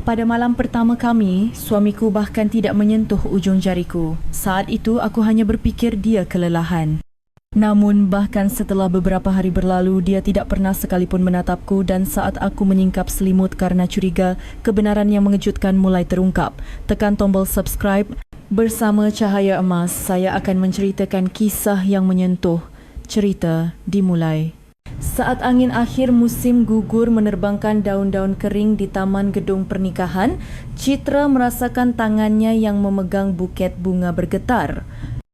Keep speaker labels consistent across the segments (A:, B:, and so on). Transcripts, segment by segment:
A: Pada malam pertama kami, suamiku bahkan tidak menyentuh ujung jariku. Saat itu, aku hanya berfikir dia kelelahan. Namun, bahkan setelah beberapa hari berlalu, dia tidak pernah sekalipun menatapku dan saat aku menyingkap selimut karena curiga, kebenaran yang mengejutkan mulai terungkap. Tekan tombol subscribe. Bersama Cahaya Emas, saya akan menceritakan kisah yang menyentuh. Cerita dimulai. Saat angin akhir musim gugur menerbangkan daun-daun kering di taman gedung pernikahan, Citra merasakan tangannya yang memegang buket bunga bergetar.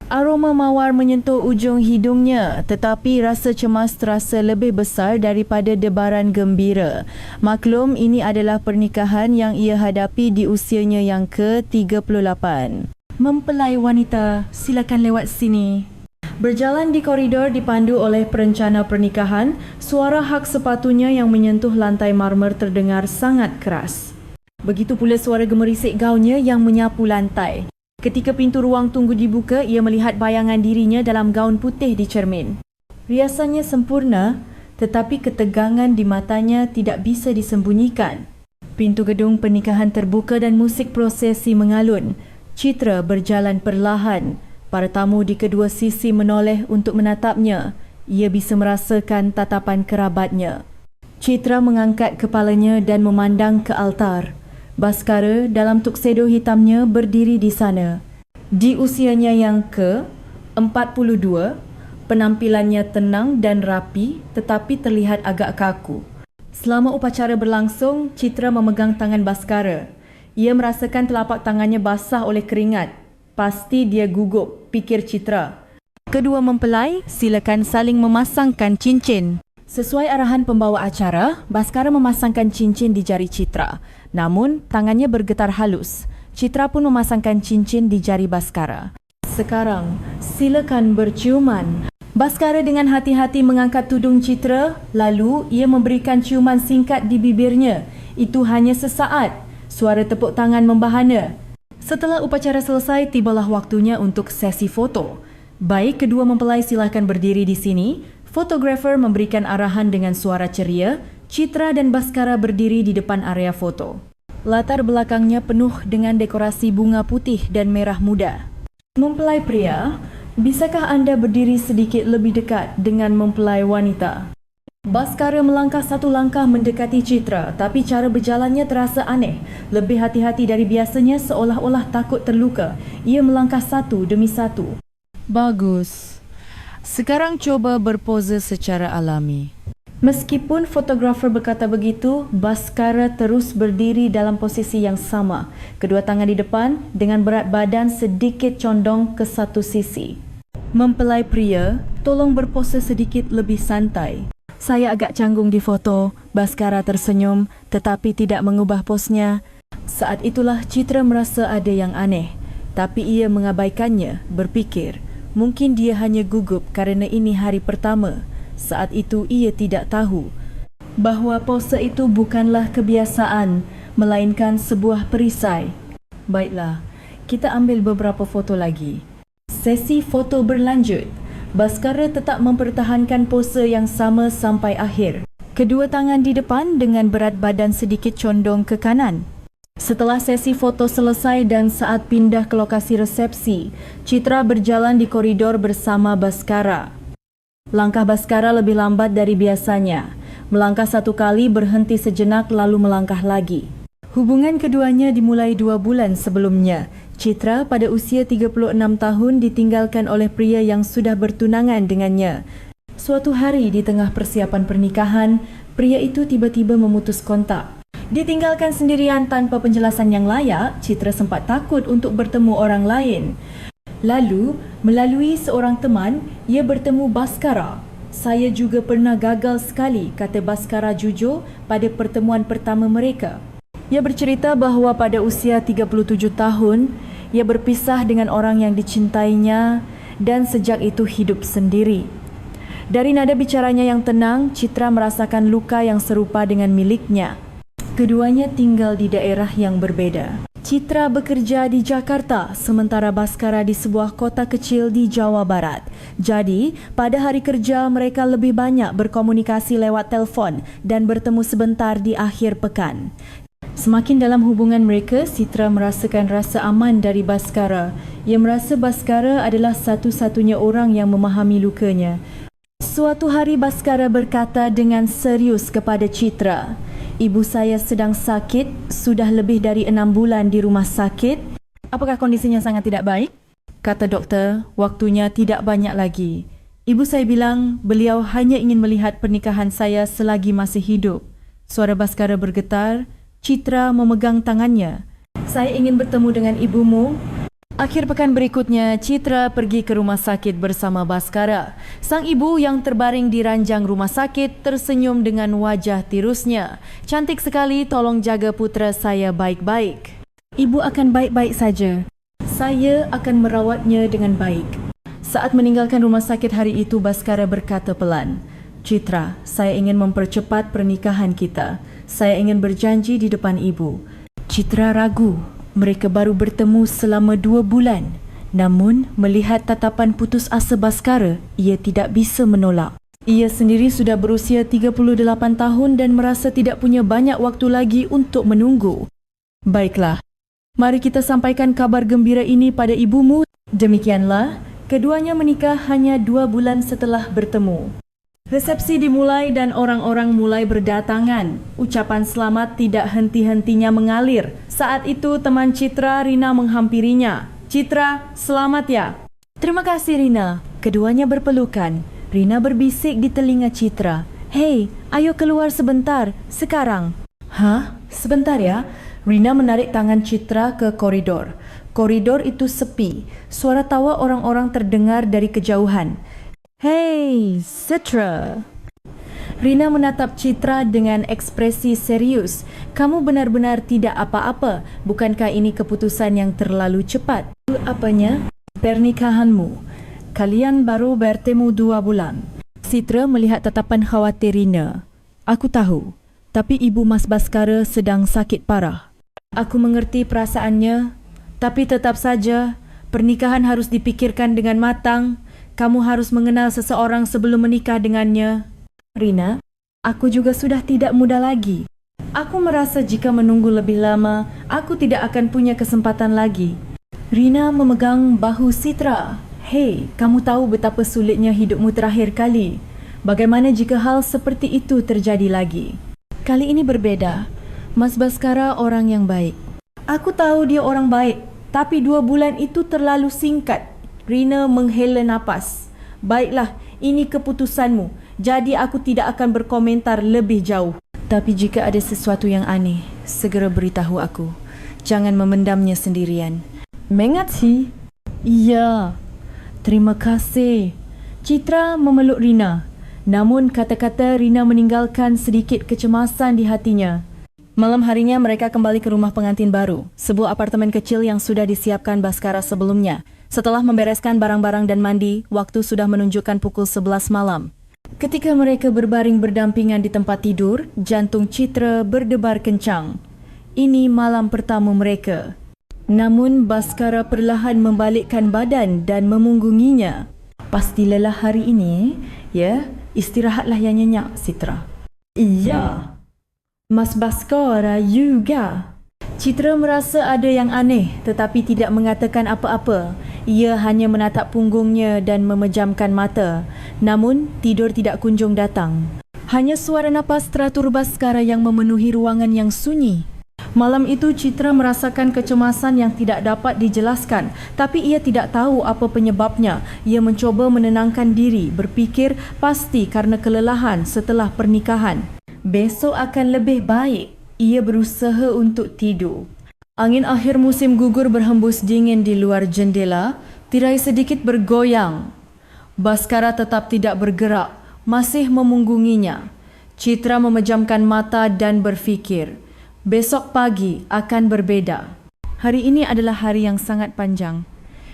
A: Aroma mawar menyentuh ujung hidungnya, tetapi rasa cemas terasa lebih besar daripada debaran gembira. Maklum, ini adalah pernikahan yang ia hadapi di usianya yang ke-38. Mempelai wanita, silakan lewat sini. Berjalan di koridor dipandu oleh perencana pernikahan, suara hak sepatunya yang menyentuh lantai marmer terdengar sangat keras. Begitu pula suara gemerisik gaunnya yang menyapu lantai. Ketika pintu ruang tunggu dibuka, ia melihat bayangan dirinya dalam gaun putih di cermin. Riasannya sempurna, tetapi ketegangan di matanya tidak bisa disembunyikan. Pintu gedung pernikahan terbuka dan musik prosesi mengalun. Citra berjalan perlahan. Para tamu di kedua sisi menoleh untuk menatapnya. Ia bisa merasakan tatapan kerabatnya. Citra mengangkat kepalanya dan memandang ke altar. Baskara dalam tuksedo hitamnya berdiri di sana. Di usianya yang ke-42, penampilannya tenang dan rapi tetapi terlihat agak kaku. Selama upacara berlangsung, Citra memegang tangan Baskara. Ia merasakan telapak tangannya basah oleh keringat. Pasti dia gugup, fikir Citra. Kedua mempelai silakan saling memasangkan cincin. Sesuai arahan pembawa acara, Baskara memasangkan cincin di jari Citra. Namun, tangannya bergetar halus. Citra pun memasangkan cincin di jari Baskara. Sekarang, silakan berciuman. Baskara dengan hati-hati mengangkat tudung Citra, lalu ia memberikan ciuman singkat di bibirnya. Itu hanya sesaat. Suara tepuk tangan membahana. Setelah upacara selesai, tibalah waktunya untuk sesi foto. Baik, kedua mempelai silakan berdiri di sini. Fotografer memberikan arahan dengan suara ceria. Citra dan Baskara berdiri di depan area foto. Latar belakangnya penuh dengan dekorasi bunga putih dan merah muda. Mempelai pria, bisakah anda berdiri sedikit lebih dekat dengan mempelai wanita? Baskara melangkah satu langkah mendekati Citra, tapi cara berjalannya terasa aneh. Lebih hati-hati dari biasanya, seolah-olah takut terluka. Ia melangkah satu demi satu. Bagus. Sekarang coba berpose secara alami. Meskipun fotografer berkata begitu, Baskara terus berdiri dalam posisi yang sama. Kedua tangan di depan dengan berat badan sedikit condong ke satu sisi. Mempelai pria, tolong berpose sedikit lebih santai. Saya agak canggung di foto. Baskara tersenyum tetapi tidak mengubah posnya. Saat itulah Citra merasa ada yang aneh. Tapi ia mengabaikannya, berfikir, mungkin dia hanya gugup kerana ini hari pertama. Saat itu ia tidak tahu bahawa pose itu bukanlah kebiasaan, melainkan sebuah perisai. Baiklah, kita ambil beberapa foto lagi. Sesi foto berlanjut. Baskara tetap mempertahankan pose yang sama sampai akhir. Kedua tangan di depan dengan berat badan sedikit condong ke kanan. Setelah sesi foto selesai dan saat pindah ke lokasi resepsi, Citra berjalan di koridor bersama Baskara. Langkah Baskara lebih lambat dari biasanya. Melangkah satu kali, berhenti sejenak lalu melangkah lagi. Hubungan keduanya dimulai 2 bulan sebelumnya. Citra pada usia 36 tahun ditinggalkan oleh pria yang sudah bertunangan dengannya. Suatu hari di tengah persiapan pernikahan, pria itu tiba-tiba memutus kontak. Ditinggalkan sendirian tanpa penjelasan yang layak, Citra sempat takut untuk bertemu orang lain. Lalu, melalui seorang teman, ia bertemu Baskara. Saya juga pernah gagal sekali, kata Baskara jujur pada pertemuan pertama mereka. Ia bercerita bahawa pada usia 37 tahun, ia berpisah dengan orang yang dicintainya dan sejak itu hidup sendiri. Dari nada bicaranya yang tenang, Citra merasakan luka yang serupa dengan miliknya. Keduanya tinggal di daerah yang berbeda. Citra bekerja di Jakarta, sementara Baskara di sebuah kota kecil di Jawa Barat. Jadi, pada hari kerja mereka lebih banyak berkomunikasi lewat telefon dan bertemu sebentar di akhir pekan. Semakin dalam hubungan mereka, Citra merasakan rasa aman dari Baskara. Ia merasa Baskara adalah satu-satunya orang yang memahami lukanya. Suatu hari Baskara berkata dengan serius kepada Citra, "Ibu saya sedang sakit, sudah lebih dari 6 bulan di rumah sakit. Apakah kondisinya sangat tidak baik?" Kata doktor, "Waktunya tidak banyak lagi." Ibu saya bilang beliau hanya ingin melihat pernikahan saya selagi masih hidup. Suara Baskara bergetar. Citra memegang tangannya. "Saya ingin bertemu dengan ibumu." Akhir pekan berikutnya, Citra pergi ke rumah sakit bersama Baskara. Sang ibu yang terbaring di ranjang rumah sakit tersenyum dengan wajah tirusnya. "Cantik sekali, tolong jaga putera saya baik-baik." "Ibu akan baik-baik saja. Saya akan merawatnya dengan baik." Saat meninggalkan rumah sakit hari itu, Baskara berkata pelan, "Citra, saya ingin mempercepat pernikahan kita. Saya ingin berjanji di depan ibu." Citra ragu. Mereka baru bertemu selama 2 bulan. Namun, melihat tatapan putus asa Baskara, ia tidak bisa menolak. Ia sendiri sudah berusia 38 tahun dan merasa tidak punya banyak waktu lagi untuk menunggu. "Baiklah, mari kita sampaikan kabar gembira ini pada ibumu." Demikianlah, keduanya menikah hanya 2 bulan setelah bertemu. Resepsi dimulai dan orang-orang mulai berdatangan. Ucapan selamat tidak henti-hentinya mengalir. Saat itu teman Citra, Rina, menghampirinya. "Citra, selamat ya." "Terima kasih, Rina." Keduanya berpelukan. Rina berbisik di telinga Citra, "Hei, ayo keluar sebentar, sekarang." "Hah? Sebentar ya?" Rina menarik tangan Citra ke koridor. Koridor itu sepi. Suara tawa orang-orang terdengar dari kejauhan. "Hei, Citra." Rina menatap Citra dengan ekspresi serius. "Kamu benar-benar tidak apa-apa. Bukankah ini keputusan yang terlalu cepat?" "Apanya?" "Pernikahanmu. Kalian baru bertemu 2 bulan." Citra melihat tatapan khawatir Rina. "Aku tahu, tapi ibu Mas Baskara sedang sakit parah." "Aku mengerti perasaannya, tapi tetap saja pernikahan harus dipikirkan dengan matang. Kamu harus mengenal seseorang sebelum menikah dengannya." "Rina, aku juga sudah tidak muda lagi. Aku merasa jika menunggu lebih lama, aku tidak akan punya kesempatan lagi." Rina memegang bahu Citra. "Hei, kamu tahu betapa sulitnya hidupmu terakhir kali. Bagaimana jika hal seperti itu terjadi lagi?" "Kali ini berbeda. Mas Baskara orang yang baik." "Aku tahu dia orang baik, tapi 2 bulan itu terlalu singkat." Rina menghela napas. "Baiklah, ini keputusanmu. Jadi aku tidak akan berkomentar lebih jauh. Tapi jika ada sesuatu yang aneh, segera beritahu aku. Jangan memendamnya sendirian." "Mengerti?" "Iya." "Terima kasih." Citra memeluk Rina. Namun kata-kata Rina meninggalkan sedikit kecemasan di hatinya. Malam harinya mereka kembali ke rumah pengantin baru, sebuah apartemen kecil yang sudah disiapkan Baskara sebelumnya. Setelah membereskan barang-barang dan mandi, waktu sudah menunjukkan pukul 11 malam. Ketika mereka berbaring berdampingan di tempat tidur, jantung Citra berdebar kencang. Ini malam pertama mereka. Namun Baskara perlahan membalikkan badan dan memunggunginya. "Pasti lelah hari ini, ya? Istirahatlah yang nyenyak, Citra." "Iya." "Mas Baskara juga." Citra merasa ada yang aneh tetapi tidak mengatakan apa-apa. Ia hanya menatap punggungnya dan memejamkan mata. Namun, tidur tidak kunjung datang. Hanya suara napas teratur Baskara yang memenuhi ruangan yang sunyi. Malam itu Citra merasakan kecemasan yang tidak dapat dijelaskan, tapi ia tidak tahu apa penyebabnya. Ia mencoba menenangkan diri, berfikir pasti karena kelelahan setelah pernikahan. Besok akan lebih baik. Ia berusaha untuk tidur. Angin akhir musim gugur berhembus dingin di luar jendela, tirai sedikit bergoyang. Baskara tetap tidak bergerak, masih memunggunginya. Citra memejamkan mata dan berfikir, besok pagi akan berbeda. Hari ini adalah hari yang sangat panjang.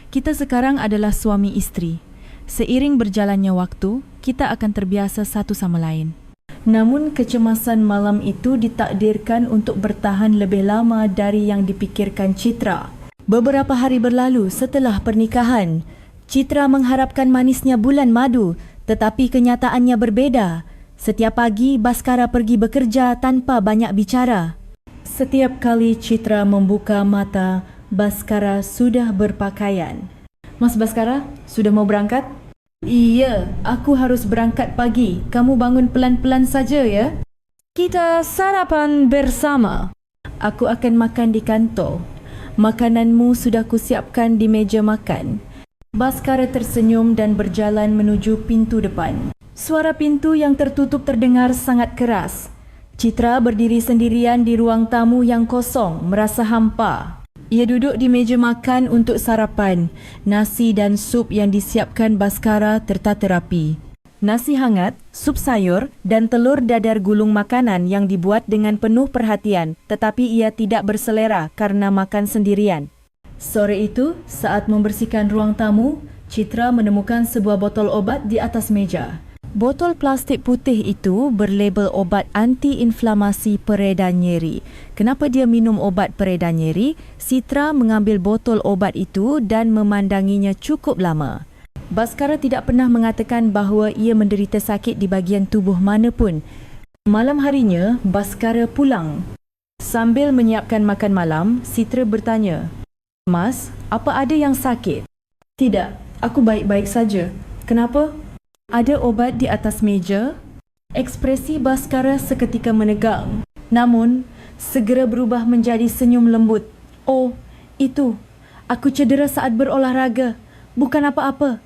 A: Kita sekarang adalah suami istri. Seiring berjalannya waktu, kita akan terbiasa satu sama lain. Namun kecemasan malam itu ditakdirkan untuk bertahan lebih lama dari yang dipikirkan Citra. Beberapa hari berlalu setelah pernikahan. Citra mengharapkan manisnya bulan madu, tetapi kenyataannya berbeda. Setiap pagi Baskara pergi bekerja tanpa banyak bicara. Setiap kali Citra membuka mata, Baskara sudah berpakaian. Mas Baskara, sudah mau berangkat? Iya, aku harus berangkat pagi. Kamu bangun pelan-pelan saja ya. Kita sarapan bersama. Aku akan makan di kantor. Makananmu sudah kusiapkan di meja makan. Baskara tersenyum dan berjalan menuju pintu depan. Suara pintu yang tertutup terdengar sangat keras. Citra berdiri sendirian di ruang tamu yang kosong, merasa hampa. Ia duduk di meja makan untuk sarapan. Nasi dan sup yang disiapkan Baskara tertata rapi. Nasi hangat, sup sayur dan telur dadar gulung makanan yang dibuat dengan penuh perhatian, tetapi ia tidak berselera karena makan sendirian. Sore itu, saat membersihkan ruang tamu, Citra menemukan sebuah botol obat di atas meja. Botol plastik putih itu berlabel obat anti-inflamasi pereda nyeri. Kenapa dia minum obat pereda nyeri? Citra mengambil botol obat itu dan memandanginya cukup lama. Baskara tidak pernah mengatakan bahawa ia menderita sakit di bahagian tubuh mana pun. Malam harinya, Baskara pulang. Sambil menyiapkan makan malam, Citra bertanya, "Mas, apa ada yang sakit?" "Tidak, aku baik-baik saja." "Kenapa?" "Ada obat di atas meja." Ekspresi Baskara seketika menegang. Namun, segera berubah menjadi senyum lembut. "Oh, itu. Aku cedera saat berolahraga. Bukan apa-apa."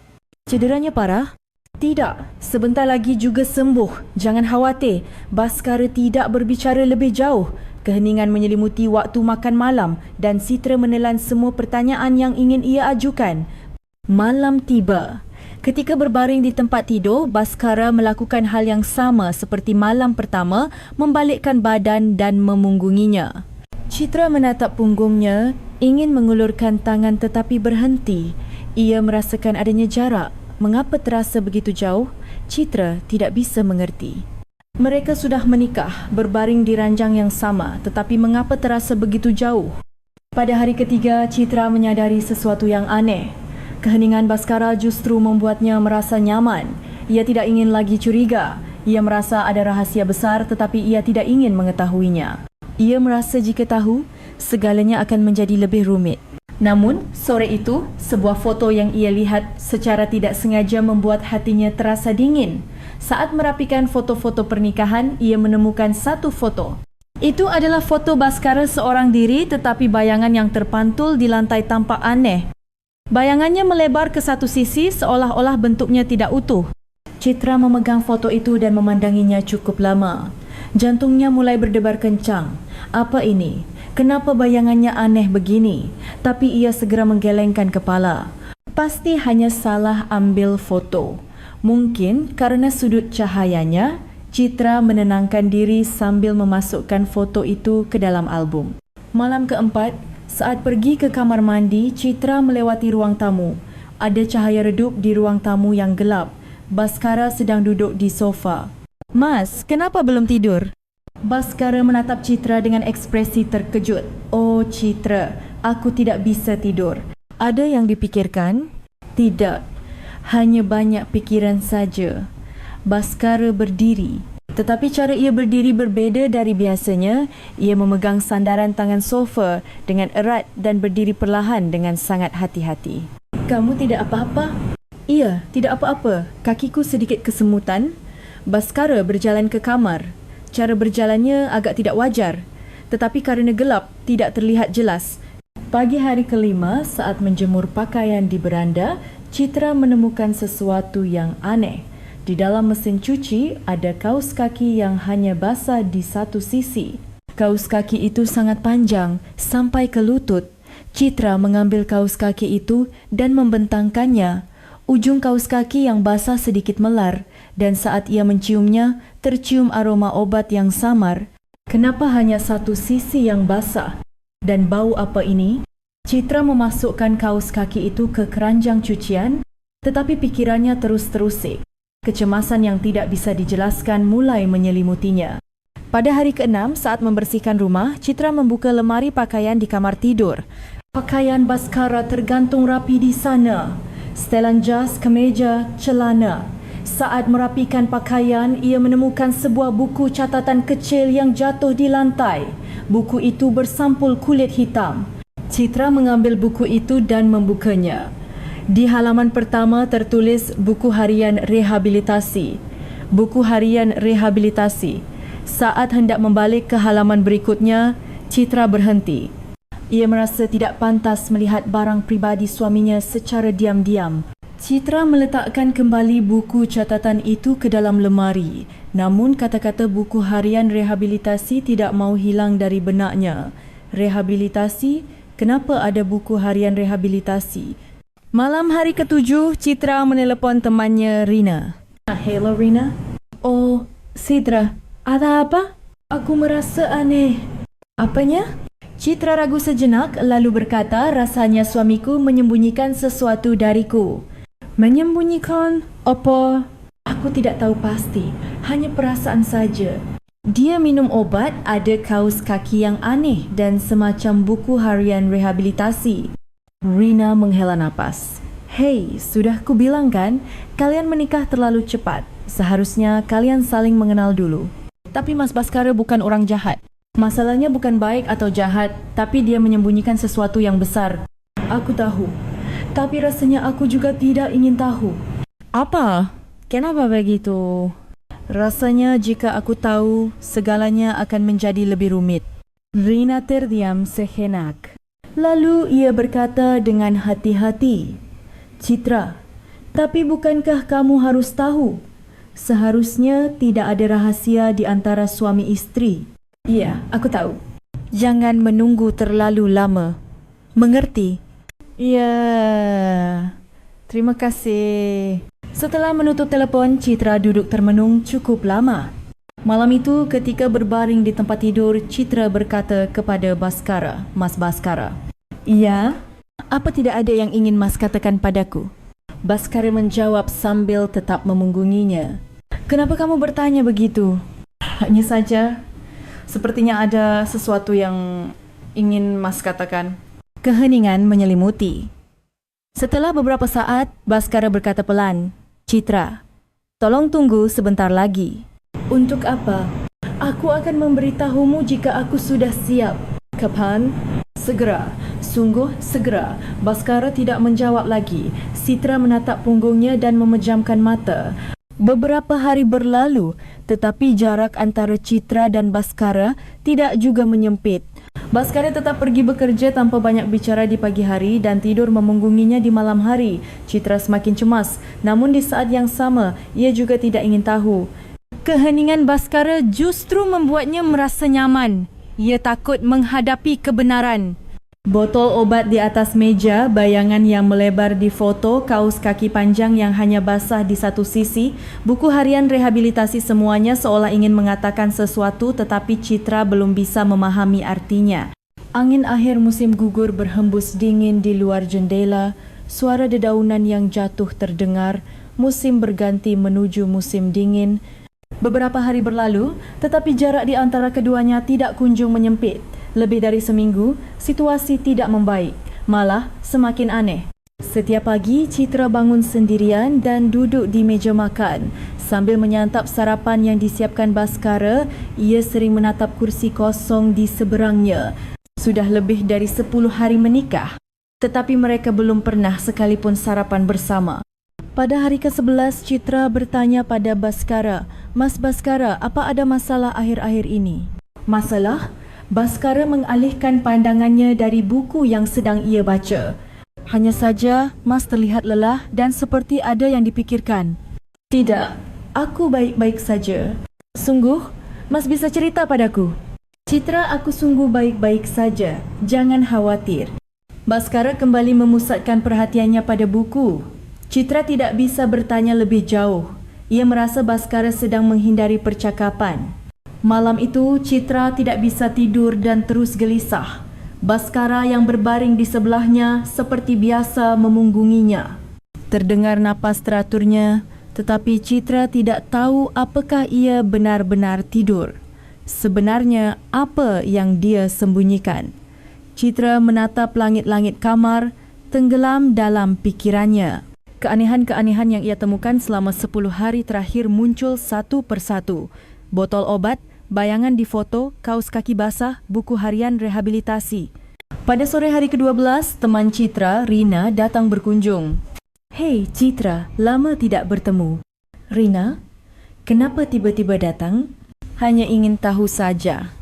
A: "Cederanya parah?" "Tidak. Sebentar lagi juga sembuh. Jangan khawatir." Baskara tidak berbicara lebih jauh. Keheningan menyelimuti waktu makan malam dan Citra menelan semua pertanyaan yang ingin ia ajukan. Malam tiba. Ketika berbaring di tempat tidur, Baskara melakukan hal yang sama seperti malam pertama, membalikkan badan dan memunggunginya. Citra menatap punggungnya, ingin mengulurkan tangan tetapi berhenti. Ia merasakan adanya jarak. Mengapa terasa begitu jauh? Citra tidak bisa mengerti. Mereka sudah menikah, berbaring di ranjang yang sama, tetapi mengapa terasa begitu jauh? Pada hari ketiga, Citra menyadari sesuatu yang aneh. Keheningan Baskara justru membuatnya merasa nyaman. Ia tidak ingin lagi curiga. Ia merasa ada rahasia besar tetapi ia tidak ingin mengetahuinya. Ia merasa jika tahu, segalanya akan menjadi lebih rumit. Namun, sore itu, sebuah foto yang ia lihat secara tidak sengaja membuat hatinya terasa dingin. Saat merapikan foto-foto pernikahan, ia menemukan satu foto. Itu adalah foto Baskara seorang diri tetapi bayangan yang terpantul di lantai tampak aneh. Bayangannya melebar ke satu sisi seolah-olah bentuknya tidak utuh. Citra memegang foto itu dan memandanginya cukup lama. Jantungnya mulai berdebar kencang. Apa ini? Kenapa bayangannya aneh begini? Tapi ia segera menggelengkan kepala. Pasti hanya salah ambil foto. Mungkin karena sudut cahayanya, Citra menenangkan diri sambil memasukkan foto itu ke dalam album. Malam keempat, saat pergi ke kamar mandi, Citra melewati ruang tamu. Ada cahaya redup di ruang tamu yang gelap. Baskara sedang duduk di sofa. "Mas, kenapa belum tidur?" Baskara menatap Citra dengan ekspresi terkejut. "Oh Citra, aku tidak bisa tidur." "Ada yang dipikirkan?" "Tidak, hanya banyak pikiran saja." Baskara berdiri. Tetapi cara ia berdiri berbeza dari biasanya. Ia memegang sandaran tangan sofa dengan erat dan berdiri perlahan dengan sangat hati-hati. "Kamu tidak apa-apa?" "Iya, tidak apa-apa. Kakiku sedikit kesemutan." Baskara berjalan ke kamar. Cara berjalannya agak tidak wajar, tetapi kerana gelap, tidak terlihat jelas. Pagi hari kelima, saat menjemur pakaian di beranda, Citra menemukan sesuatu yang aneh. Di dalam mesin cuci, ada kaus kaki yang hanya basah di satu sisi. Kaus kaki itu sangat panjang, sampai ke lutut. Citra mengambil kaus kaki itu dan membentangkannya. Ujung kaus kaki yang basah sedikit melar, dan saat ia menciumnya, tercium aroma obat yang samar. Kenapa hanya satu sisi yang basah? Dan bau apa ini? Citra memasukkan kaus kaki itu ke keranjang cucian, tetapi pikirannya terus terusik. Kecemasan yang tidak bisa dijelaskan mulai menyelimutinya. Pada hari ke-6, saat membersihkan rumah, Citra membuka lemari pakaian di kamar tidur. Pakaian Baskara tergantung rapi di sana. Setelan jas, kemeja, celana. Saat merapikan pakaian, ia menemukan sebuah buku catatan kecil yang jatuh di lantai. Buku itu bersampul kulit hitam. Citra mengambil buku itu dan membukanya. Di halaman pertama tertulis buku harian rehabilitasi. Buku harian rehabilitasi. Saat hendak membalik ke halaman berikutnya, Citra berhenti. Ia merasa tidak pantas melihat barang pribadi suaminya secara diam-diam. Citra meletakkan kembali buku catatan itu ke dalam lemari. Namun kata-kata buku harian rehabilitasi tidak mau hilang dari benaknya. Rehabilitasi? Kenapa ada buku harian rehabilitasi? Malam hari ke-7, Citra menelepon temannya Rina. Hello Rina. Oh, Citra, ada apa? Aku merasa aneh. Apanya? Citra ragu sejenak lalu berkata rasanya suamiku menyembunyikan sesuatu dariku. Menyembunyikan apa? Aku tidak tahu pasti, hanya perasaan saja. Dia minum obat, ada kaus kaki yang aneh dan semacam buku harian rehabilitasi. Rina menghela napas. Hei, sudah kubilang kan, kalian menikah terlalu cepat. Seharusnya kalian saling mengenal dulu. Tapi Mas Baskara bukan orang jahat. Masalahnya bukan baik atau jahat, tapi dia menyembunyikan sesuatu yang besar. Aku tahu. Tapi rasanya aku juga tidak ingin tahu. Apa? Kenapa begitu? Rasanya jika aku tahu, segalanya akan menjadi lebih rumit. Rina terdiam sejenak. Lalu ia berkata dengan hati-hati, Citra, tapi bukankah kamu harus tahu? Seharusnya tidak ada rahasia di antara suami istri. Iya, aku tahu. Jangan menunggu terlalu lama. Mengerti? Ya, terima kasih. Setelah menutup telepon, Citra duduk termenung cukup lama. Malam itu, ketika berbaring di tempat tidur, Citra berkata kepada Baskara, Mas Baskara. Iya, apa tidak ada yang ingin Mas katakan padaku? Baskara menjawab sambil tetap memunggunginya. Kenapa kamu bertanya begitu? Hanya saja, sepertinya ada sesuatu yang ingin Mas katakan. Keheningan menyelimuti. Setelah beberapa saat, Baskara berkata pelan, Citra, tolong tunggu sebentar lagi. Untuk apa? Aku akan memberitahumu jika aku sudah siap. Kapan? Segera. Sungguh segera. Baskara tidak menjawab lagi. Citra menatap punggungnya dan memejamkan mata. Beberapa hari berlalu, tetapi jarak antara Citra dan Baskara tidak juga menyempit. Baskara tetap pergi bekerja tanpa banyak bicara di pagi hari dan tidur memunggunginya di malam hari. Citra semakin cemas, namun di saat yang sama, ia juga tidak ingin tahu. Keheningan Baskara justru membuatnya merasa nyaman. Ia takut menghadapi kebenaran. Botol obat di atas meja, bayangan yang melebar di foto, kaus kaki panjang yang hanya basah di satu sisi, buku harian rehabilitasi semuanya seolah ingin mengatakan sesuatu tetapi Citra belum bisa memahami artinya. Angin akhir musim gugur berhembus dingin di luar jendela, suara dedaunan yang jatuh terdengar, musim berganti menuju musim dingin. Beberapa hari berlalu, tetapi jarak di antara keduanya tidak kunjung menyempit. Lebih dari seminggu, situasi tidak membaik, malah semakin aneh. Setiap pagi, Citra bangun sendirian dan duduk di meja makan. Sambil menyantap sarapan yang disiapkan Baskara, ia sering menatap kursi kosong di seberangnya. Sudah lebih dari 10 hari menikah, tetapi mereka belum pernah sekalipun sarapan bersama. Pada hari ke-11, Citra bertanya pada Baskara, Mas Baskara, apa ada masalah akhir-akhir ini? Masalah? Baskara mengalihkan pandangannya dari buku yang sedang ia baca. Hanya saja, Mas terlihat lelah dan seperti ada yang dipikirkan. Tidak, aku baik-baik saja. Sungguh, Mas bisa cerita padaku? Citra, aku sungguh baik-baik saja. Jangan khawatir. Baskara kembali memusatkan perhatiannya pada buku. Citra tidak bisa bertanya lebih jauh. Ia merasa Baskara sedang menghindari percakapan. Malam itu, Citra tidak bisa tidur dan terus gelisah. Baskara yang berbaring di sebelahnya seperti biasa memunggunginya. Terdengar napas teraturnya, tetapi Citra tidak tahu apakah ia benar-benar tidur. Sebenarnya, apa yang dia sembunyikan? Citra menatap langit-langit kamar, tenggelam dalam pikirannya. Keanehan-keanehan yang ia temukan selama 10 hari terakhir muncul satu persatu. Botol obat, bayangan di foto, kaus kaki basah, buku harian rehabilitasi. Pada sore hari ke-12, teman Citra, Rina, datang berkunjung. "Hei Citra, lama tidak bertemu." "Rina, kenapa tiba-tiba datang?" "Hanya ingin tahu saja.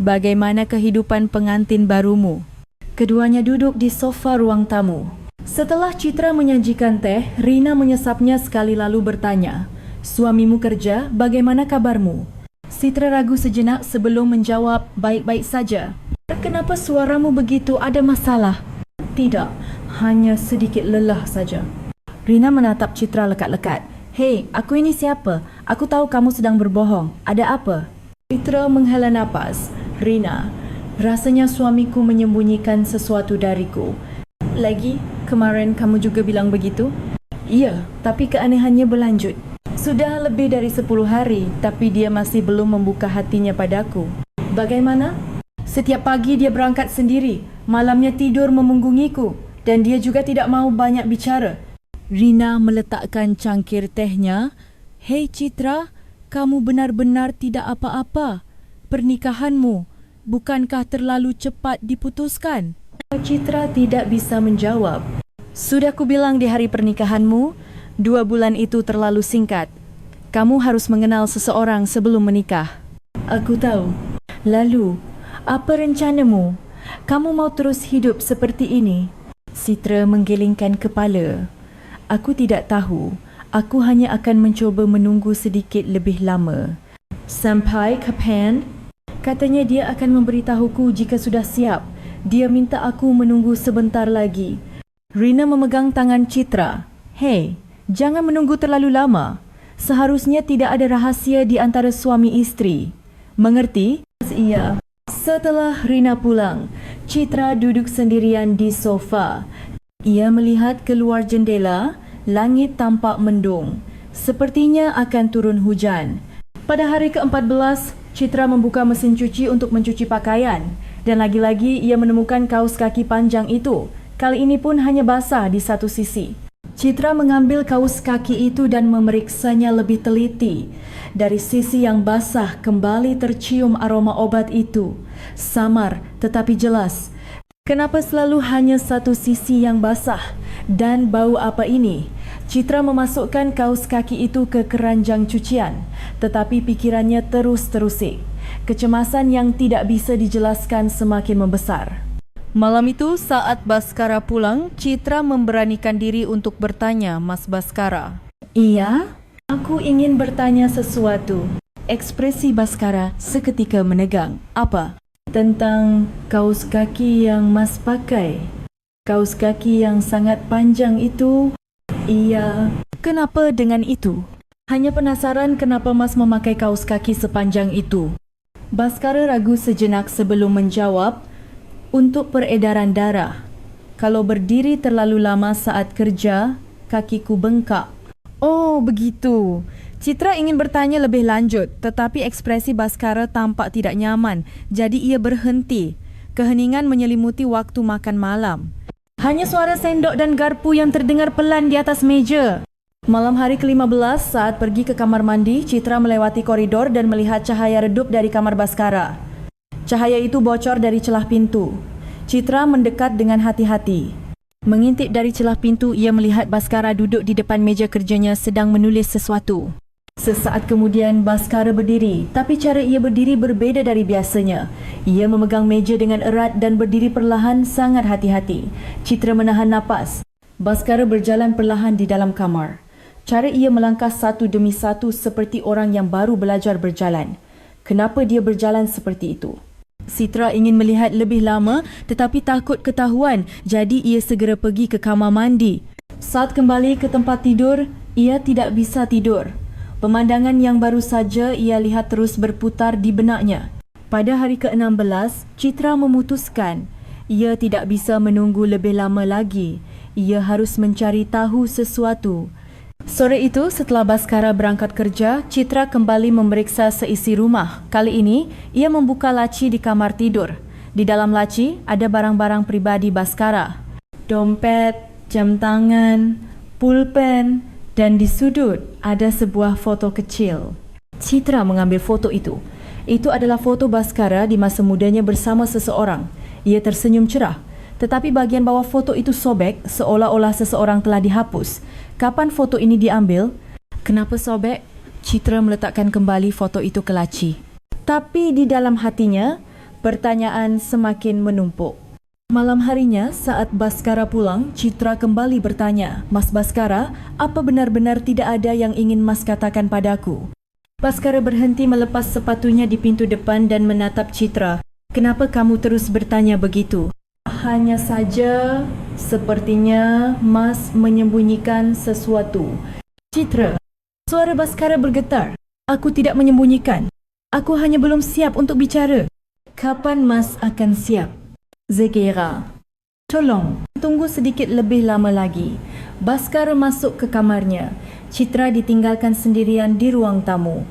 A: Bagaimana kehidupan pengantin barumu?" Keduanya duduk di sofa ruang tamu. Setelah Citra menyajikan teh, Rina menyesapnya sekali lalu bertanya, "Suamimu kerja, bagaimana kabarmu?" Citra ragu sejenak sebelum menjawab, "Baik-baik saja." "Kenapa suaramu begitu? Ada masalah?" "Tidak, hanya sedikit lelah saja." Rina menatap Citra lekat-lekat. "Hei, aku ini siapa? Aku tahu kamu sedang berbohong. Ada apa?" Citra menghela napas. "Rina, rasanya suamiku menyembunyikan sesuatu dariku." "Lagi, kemarin kamu juga bilang begitu?" "Iya, tapi keanehannya berlanjut. Sudah lebih dari 10 hari, tapi dia masih belum membuka hatinya padaku." "Bagaimana?" "Setiap pagi dia berangkat sendiri, malamnya tidur memunggungiku, dan dia juga tidak mau banyak bicara." Rina meletakkan cangkir tehnya. "Hei Citra, kamu benar-benar tidak apa-apa. Pernikahanmu, bukankah terlalu cepat diputuskan?" Citra tidak bisa menjawab. "Sudah kubilang di hari pernikahanmu, 2 bulan itu terlalu singkat. Kamu harus mengenal seseorang sebelum menikah." "Aku tahu. Lalu, apa rencanamu? Kamu mau terus hidup seperti ini?" Citra menggelingkan kepala. "Aku tidak tahu. Aku hanya akan mencuba menunggu sedikit lebih lama." "Sampai kapan?" "Katanya dia akan memberitahuku jika sudah siap. Dia minta aku menunggu sebentar lagi." Rina memegang tangan Citra. "Hei, jangan menunggu terlalu lama. Seharusnya tidak ada rahasia di antara suami isteri. Mengerti?" "Iya." Setelah Rina pulang, Citra duduk sendirian di sofa. Ia melihat keluar jendela, langit tampak mendung. Sepertinya akan turun hujan. Pada hari ke-14, Citra membuka mesin cuci untuk mencuci pakaian. Dan lagi-lagi ia menemukan kaus kaki panjang itu. Kali ini pun hanya basah di satu sisi. Citra mengambil kaus kaki itu dan memeriksanya lebih teliti. Dari sisi yang basah kembali tercium aroma obat itu. Samar tetapi jelas. Kenapa selalu hanya satu sisi yang basah? Dan bau apa ini? Citra memasukkan kaus kaki itu ke keranjang cucian, tetapi pikirannya terus terusik. Kecemasan yang tidak bisa dijelaskan semakin membesar. Malam itu saat Baskara pulang, Citra memberanikan diri untuk bertanya Mas Baskara. "Iya, aku ingin bertanya sesuatu." Ekspresi Baskara seketika menegang. "Apa?" "Tentang kaus kaki yang Mas pakai. Kaus kaki yang sangat panjang itu." "Iya." "Kenapa dengan itu?" "Hanya penasaran kenapa Mas memakai kaus kaki sepanjang itu." Baskara ragu sejenak sebelum menjawab. "Untuk peredaran darah. Kalau berdiri terlalu lama saat kerja, kakiku bengkak." "Oh, begitu." Citra ingin bertanya lebih lanjut, tetapi ekspresi Baskara tampak tidak nyaman, jadi ia berhenti. Keheningan menyelimuti waktu makan malam. Hanya suara sendok dan garpu yang terdengar pelan di atas meja. Malam hari ke-15, saat pergi ke kamar mandi, Citra melewati koridor dan melihat cahaya redup dari kamar Baskara. Cahaya itu bocor dari celah pintu. Citra mendekat dengan hati-hati. Mengintip dari celah pintu, ia melihat Baskara duduk di depan meja kerjanya sedang menulis sesuatu. Sesaat kemudian Baskara berdiri, tapi cara ia berdiri berbeza dari biasanya. Ia memegang meja dengan erat dan berdiri perlahan sangat hati-hati. Citra menahan napas. Baskara berjalan perlahan di dalam kamar. Cara ia melangkah satu demi satu seperti orang yang baru belajar berjalan. Kenapa dia berjalan seperti itu? Citra ingin melihat lebih lama tetapi takut ketahuan, jadi ia segera pergi ke kamar mandi. Saat kembali ke tempat tidur, ia tidak bisa tidur. Pemandangan yang baru saja ia lihat terus berputar di benaknya. Pada hari ke-16, Citra memutuskan ia tidak bisa menunggu lebih lama lagi. Ia harus mencari tahu sesuatu. Sore itu, setelah Baskara berangkat kerja, Citra kembali memeriksa seisi rumah. Kali ini, ia membuka laci di kamar tidur. Di dalam laci, ada barang-barang pribadi Baskara. Dompet, jam tangan, pulpen dan di sudut ada sebuah foto kecil. Citra mengambil foto itu. Itu adalah foto Bhaskara di masa mudanya bersama seseorang. Ia tersenyum cerah. Tetapi bahagian bawah foto itu sobek seolah-olah seseorang telah dihapus. Kapan foto ini diambil? Kenapa sobek? Citra meletakkan kembali foto itu ke laci. Tapi di dalam hatinya, pertanyaan semakin menumpuk. Malam harinya, saat Bhaskara pulang, Citra kembali bertanya, "Mas Bhaskara, apa benar-benar tidak ada yang ingin Mas katakan padaku?" Bhaskara berhenti melepas sepatunya di pintu depan dan menatap Citra. "Kenapa kamu terus bertanya begitu?" "Hanya saja, sepertinya Mas menyembunyikan sesuatu." "Citra," suara Bhaskara bergetar. "Aku tidak menyembunyikan. Aku hanya belum siap untuk bicara." "Kapan Mas akan siap?" "Segera." "Tolong, tunggu sedikit lebih lama lagi." Bhaskara masuk ke kamarnya. Citra ditinggalkan sendirian di ruang tamu.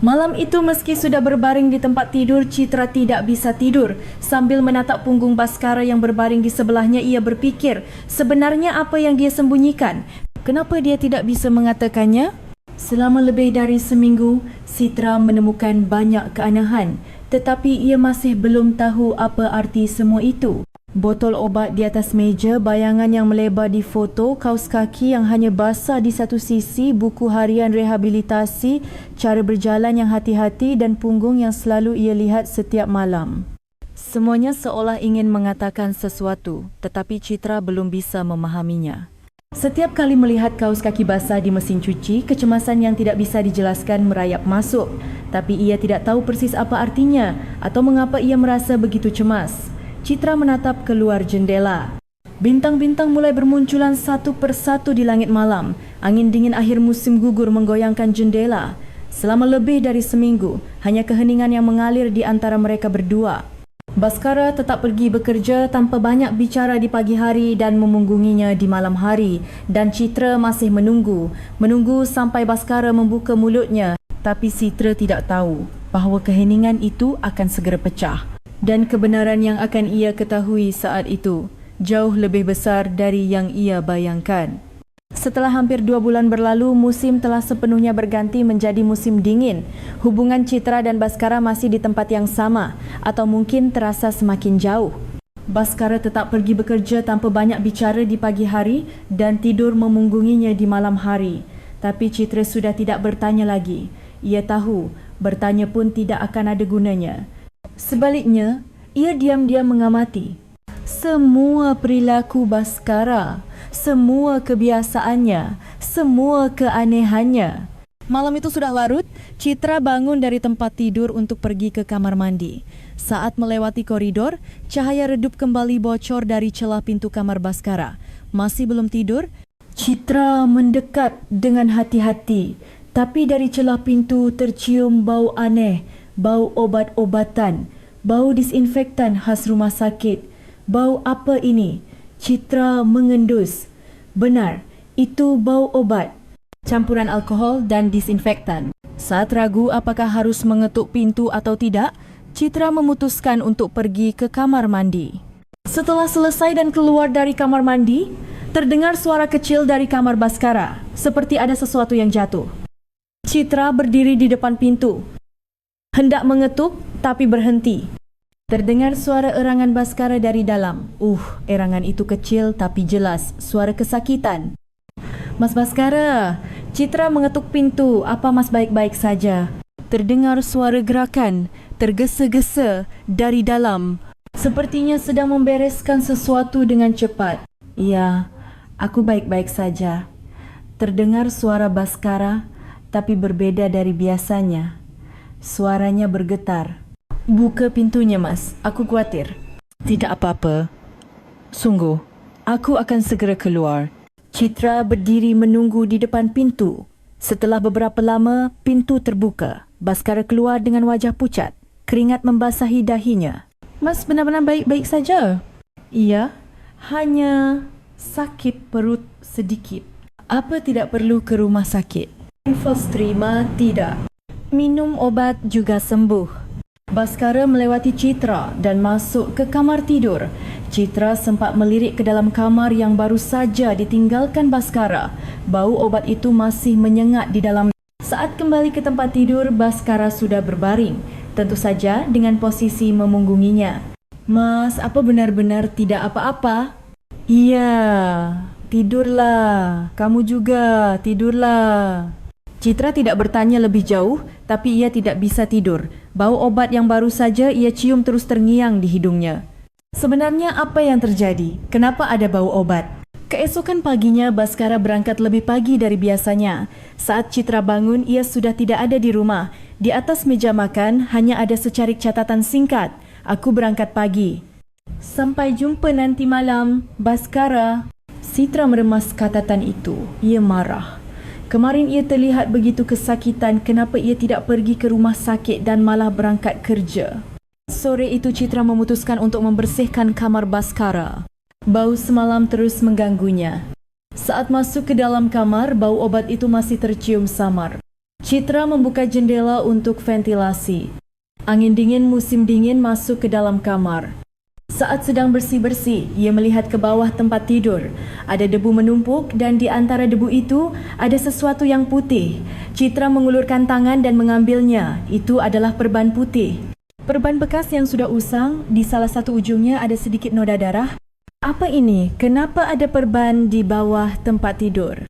A: Malam itu meski sudah berbaring di tempat tidur, Citra tidak bisa tidur. Sambil menatap punggung Bhaskara yang berbaring di sebelahnya, ia berfikir, sebenarnya apa yang dia sembunyikan? Kenapa dia tidak bisa mengatakannya? Selama lebih dari seminggu, Citra menemukan banyak keanehan, tetapi ia masih belum tahu apa arti semua itu. Botol obat di atas meja, bayangan yang melebar di foto, kaus kaki yang hanya basah di satu sisi, buku harian rehabilitasi, cara berjalan yang hati-hati dan punggung yang selalu ia lihat setiap malam. Semuanya seolah ingin mengatakan sesuatu, tetapi Citra belum bisa memahaminya. Setiap kali melihat kaus kaki basah di mesin cuci, kecemasan yang tidak bisa dijelaskan merayap masuk. Tapi ia tidak tahu persis apa artinya atau mengapa ia merasa begitu cemas. Citra menatap keluar jendela. Bintang-bintang mulai bermunculan satu persatu di langit malam. Angin dingin akhir musim gugur menggoyangkan jendela. Selama lebih dari seminggu, hanya keheningan yang mengalir di antara mereka berdua. Bhaskara tetap pergi bekerja tanpa banyak bicara di pagi hari dan memunggunginya di malam hari. Dan Citra masih menunggu sampai Bhaskara membuka mulutnya. Tapi Citra tidak tahu bahawa keheningan itu akan segera pecah. Dan kebenaran yang akan ia ketahui saat itu jauh lebih besar dari yang ia bayangkan. Setelah hampir 2 bulan berlalu, musim telah sepenuhnya berganti menjadi musim dingin. Hubungan Citra dan Bhaskara masih di tempat yang sama atau mungkin terasa semakin jauh. Bhaskara tetap pergi bekerja tanpa banyak bicara di pagi hari dan tidur memunggunginya di malam hari. Tapi Citra sudah tidak bertanya lagi. Ia tahu bertanya pun tidak akan ada gunanya. Sebaliknya, ia diam-diam mengamati semua perilaku Bhaskara, semua kebiasaannya, semua keanehannya. Malam itu sudah larut, Citra bangun dari tempat tidur untuk pergi ke kamar mandi. Saat melewati koridor, cahaya redup kembali bocor dari celah pintu kamar Bhaskara. Masih belum tidur, Citra mendekat dengan hati-hati. Tapi dari celah pintu tercium bau aneh, bau obat-obatan, bau disinfektan khas rumah sakit. Bau apa ini? Citra mengendus. Benar, itu bau obat, campuran alkohol dan disinfektan. Saat ragu apakah harus mengetuk pintu atau tidak, Citra memutuskan untuk pergi ke kamar mandi. Setelah selesai dan keluar dari kamar mandi, terdengar suara kecil dari kamar Bhaskara, seperti ada sesuatu yang jatuh. Citra berdiri di depan pintu. Hendak mengetuk, tapi berhenti. Terdengar suara erangan Bhaskara dari dalam. Erangan itu kecil tapi jelas, suara kesakitan. "Mas Bhaskara," Citra mengetuk pintu. "Apa Mas baik-baik saja?" Terdengar suara gerakan, tergesa-gesa dari dalam. Sepertinya sedang membereskan sesuatu dengan cepat. "Ya, aku baik-baik saja." Terdengar suara Bhaskara, tapi berbeda dari biasanya. Suaranya bergetar. "Buka pintunya, Mas. Aku khawatir." "Tidak apa-apa. Sungguh, aku akan segera keluar." Citra berdiri menunggu di depan pintu. Setelah beberapa lama, pintu terbuka. Bhaskara keluar dengan wajah pucat. Keringat membasahi dahinya. "Mas benar-benar baik-baik saja?" "Iya, hanya sakit perut sedikit." "Apa tidak perlu ke rumah sakit?" "Infos terima tidak. Minum obat juga sembuh." Baskara melewati Citra dan masuk ke kamar tidur. Citra sempat melirik ke dalam kamar yang baru saja ditinggalkan Baskara. Bau obat itu masih menyengat di dalam. Saat kembali ke tempat tidur, Baskara sudah berbaring. Tentu saja dengan posisi memunggunginya. Mas, apa benar-benar tidak apa-apa? Iya, tidurlah. Kamu juga, tidurlah. Citra tidak bertanya lebih jauh, tapi ia tidak bisa tidur. Bau obat yang baru saja ia cium terus terngiang di hidungnya. Sebenarnya apa yang terjadi? Kenapa ada bau obat? Keesokan paginya, Baskara berangkat lebih pagi dari biasanya. Saat Citra bangun, ia sudah tidak ada di rumah. Di atas meja makan, hanya ada secarik catatan singkat. Aku berangkat pagi. Sampai jumpa nanti malam, Baskara. Citra meremas catatan itu. Ia marah. Kemarin ia terlihat begitu kesakitan, kenapa ia tidak pergi ke rumah sakit dan malah berangkat kerja. Sore itu Citra memutuskan untuk membersihkan kamar Baskara. Bau semalam terus mengganggunya. Saat masuk ke dalam kamar, bau obat itu masih tercium samar. Citra membuka jendela untuk ventilasi. Angin dingin musim dingin masuk ke dalam kamar. Saat sedang bersih-bersih, ia melihat ke bawah tempat tidur. Ada debu menumpuk dan di antara debu itu ada sesuatu yang putih. Citra mengulurkan tangan dan mengambilnya. Itu adalah perban putih. Perban bekas yang sudah usang, di salah satu ujungnya ada sedikit noda darah. Apa ini? Kenapa ada perban di bawah tempat tidur?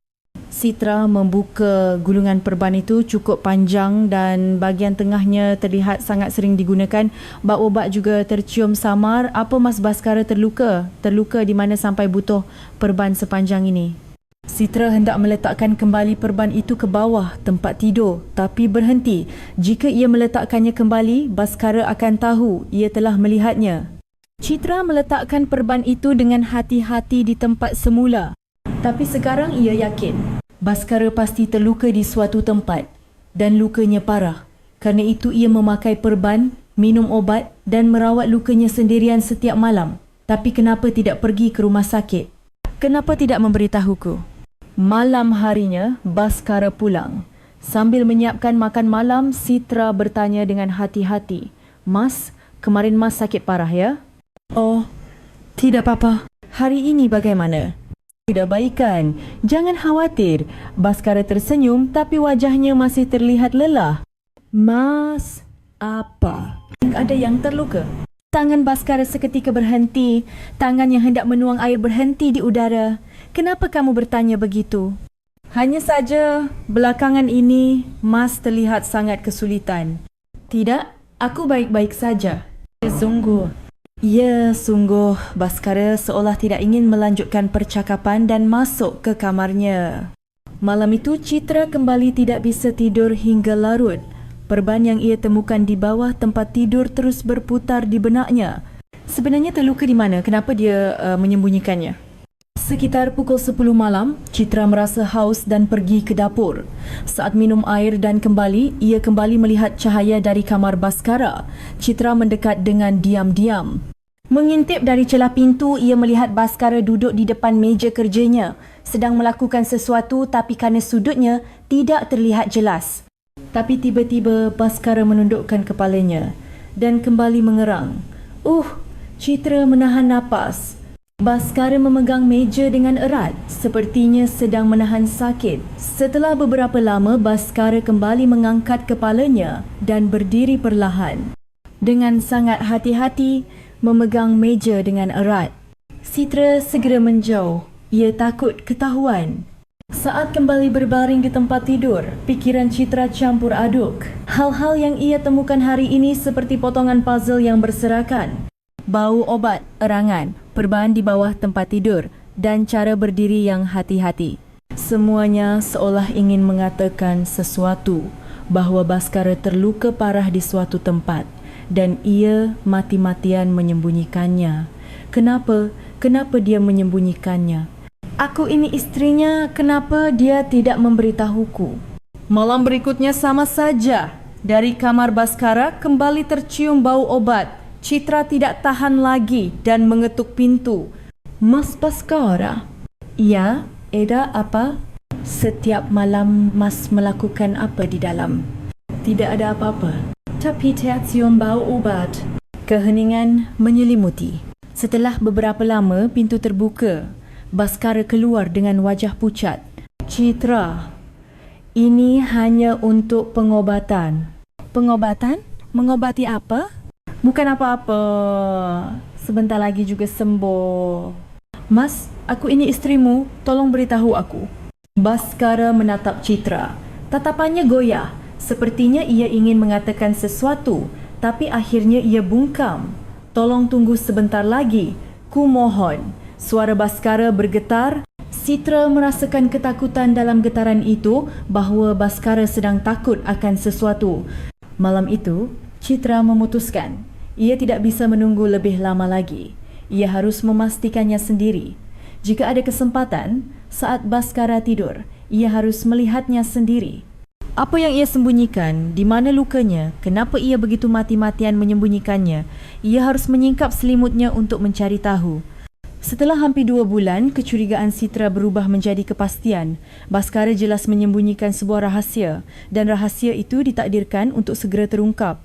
A: Citra membuka gulungan perban itu cukup panjang dan bahagian tengahnya terlihat sangat sering digunakan. Bau obat juga tercium samar. Apa Mas Baskara terluka? Terluka di mana sampai butuh perban sepanjang ini? Citra hendak meletakkan kembali perban itu ke bawah tempat tidur, tapi berhenti. Jika ia meletakkannya kembali, Baskara akan tahu ia telah melihatnya. Citra meletakkan perban itu dengan hati-hati di tempat semula. Tapi sekarang ia yakin Baskara pasti terluka di suatu tempat dan lukanya parah. Kerana itu ia memakai perban, minum obat dan merawat lukanya sendirian setiap malam. Tapi kenapa tidak pergi ke rumah sakit? Kenapa tidak memberitahuku? Malam harinya, Baskara pulang. Sambil menyiapkan makan malam, Citra bertanya dengan hati-hati. Mas, kemarin Mas sakit parah ya? Oh, tidak apa-apa. Hari ini bagaimana? Tidak baik kan? Jangan khawatir. Baskara tersenyum tapi wajahnya masih terlihat lelah. Mas, apa? Ada yang terluka? Tangan Baskara seketika berhenti. Tangan yang hendak menuang air berhenti di udara. Kenapa kamu bertanya begitu? Hanya saja belakangan ini Mas terlihat sangat kesulitan. Tidak, aku baik-baik saja. Sungguh. Ya, sungguh. Baskara seolah tidak ingin melanjutkan percakapan dan masuk ke kamarnya. Malam itu Citra kembali tidak bisa tidur hingga larut. Perban yang ia temukan di bawah tempat tidur terus berputar di benaknya. Sebenarnya terluka di mana? Kenapa dia menyembunyikannya? Sekitar pukul 10 malam, Citra merasa haus dan pergi ke dapur. Saat minum air dan kembali, ia kembali melihat cahaya dari kamar Baskara. Citra mendekat dengan diam-diam. Mengintip dari celah pintu, ia melihat Baskara duduk di depan meja kerjanya, sedang melakukan sesuatu tapi kerana sudutnya tidak terlihat jelas. Tapi tiba-tiba Baskara menundukkan kepalanya dan kembali mengerang. Citra menahan napas. Baskara memegang meja dengan erat, sepertinya sedang menahan sakit. Setelah beberapa lama, Baskara kembali mengangkat kepalanya dan berdiri perlahan. Dengan sangat hati-hati, memegang meja dengan erat. Citra segera menjauh. Ia takut ketahuan. Saat kembali berbaring di tempat tidur, fikiran Citra campur aduk. Hal-hal yang ia temukan hari ini seperti potongan puzzle yang berserakan. Bau obat, erangan, perban di bawah tempat tidur dan cara berdiri yang hati-hati. Semuanya seolah ingin mengatakan sesuatu, bahawa Baskara terluka parah di suatu tempat dan ia mati-matian menyembunyikannya. Kenapa? Kenapa dia menyembunyikannya? Aku ini istrinya, kenapa dia tidak memberitahuku? Malam berikutnya sama saja. Dari kamar Baskara kembali tercium bau obat. Citra tidak tahan lagi dan mengetuk pintu. Mas Baskara? Ya, Eda, apa? Setiap malam Mas melakukan apa di dalam? Tidak ada apa-apa. tapi tidak cium bau obat. Keheningan menyelimuti. Setelah beberapa lama, pintu terbuka. Baskara keluar dengan wajah pucat. Citra, ini hanya untuk pengobatan. Pengobatan? Mengobati apa? Bukan apa-apa. Sebentar lagi juga sembuh. Mas, aku ini isterimu. Tolong beritahu aku. Baskara menatap Citra. Tatapannya goyah. Sepertinya ia ingin mengatakan sesuatu, tapi akhirnya ia bungkam. Tolong tunggu sebentar lagi. Ku mohon. Suara Baskara bergetar. Citra merasakan ketakutan dalam getaran itu bahawa Baskara sedang takut akan sesuatu. Malam itu, Citra memutuskan ia tidak bisa menunggu lebih lama lagi. Ia harus memastikannya sendiri. Jika ada kesempatan, saat Baskara tidur, ia harus melihatnya sendiri. Apa yang ia sembunyikan, di mana lukanya, kenapa ia begitu mati-matian menyembunyikannya, ia harus menyingkap selimutnya untuk mencari tahu. Setelah hampir 2 bulan, kecurigaan Citra berubah menjadi kepastian. Baskara jelas menyembunyikan sebuah rahasia dan rahasia itu ditakdirkan untuk segera terungkap.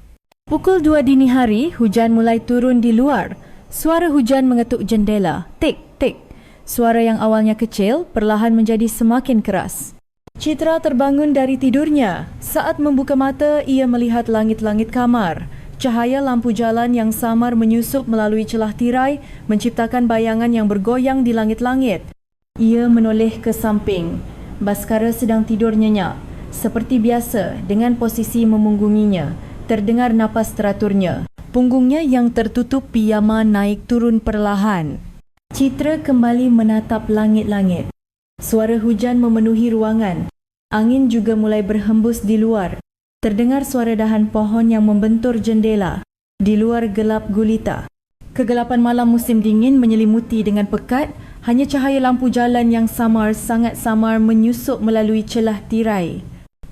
A: Pukul 2 dini hari, hujan mulai turun di luar. Suara hujan mengetuk jendela. Tik, tik. Suara yang awalnya kecil perlahan menjadi semakin keras. Citra terbangun dari tidurnya. Saat membuka mata, ia melihat langit-langit kamar. Cahaya lampu jalan yang samar menyusup melalui celah tirai, menciptakan bayangan yang bergoyang di langit-langit. Ia menoleh ke samping. Baskara sedang tidur nyenyak. Seperti biasa, dengan posisi memunggunginya. Terdengar napas teraturnya. Punggungnya yang tertutup piyama naik turun perlahan. Citra kembali menatap langit-langit. Suara hujan memenuhi ruangan. Angin juga mulai berhembus di luar. Terdengar suara dahan pohon yang membentur jendela. Di luar gelap gulita. Kegelapan malam musim dingin menyelimuti dengan pekat. Hanya cahaya lampu jalan yang samar, sangat samar menyusup melalui celah tirai.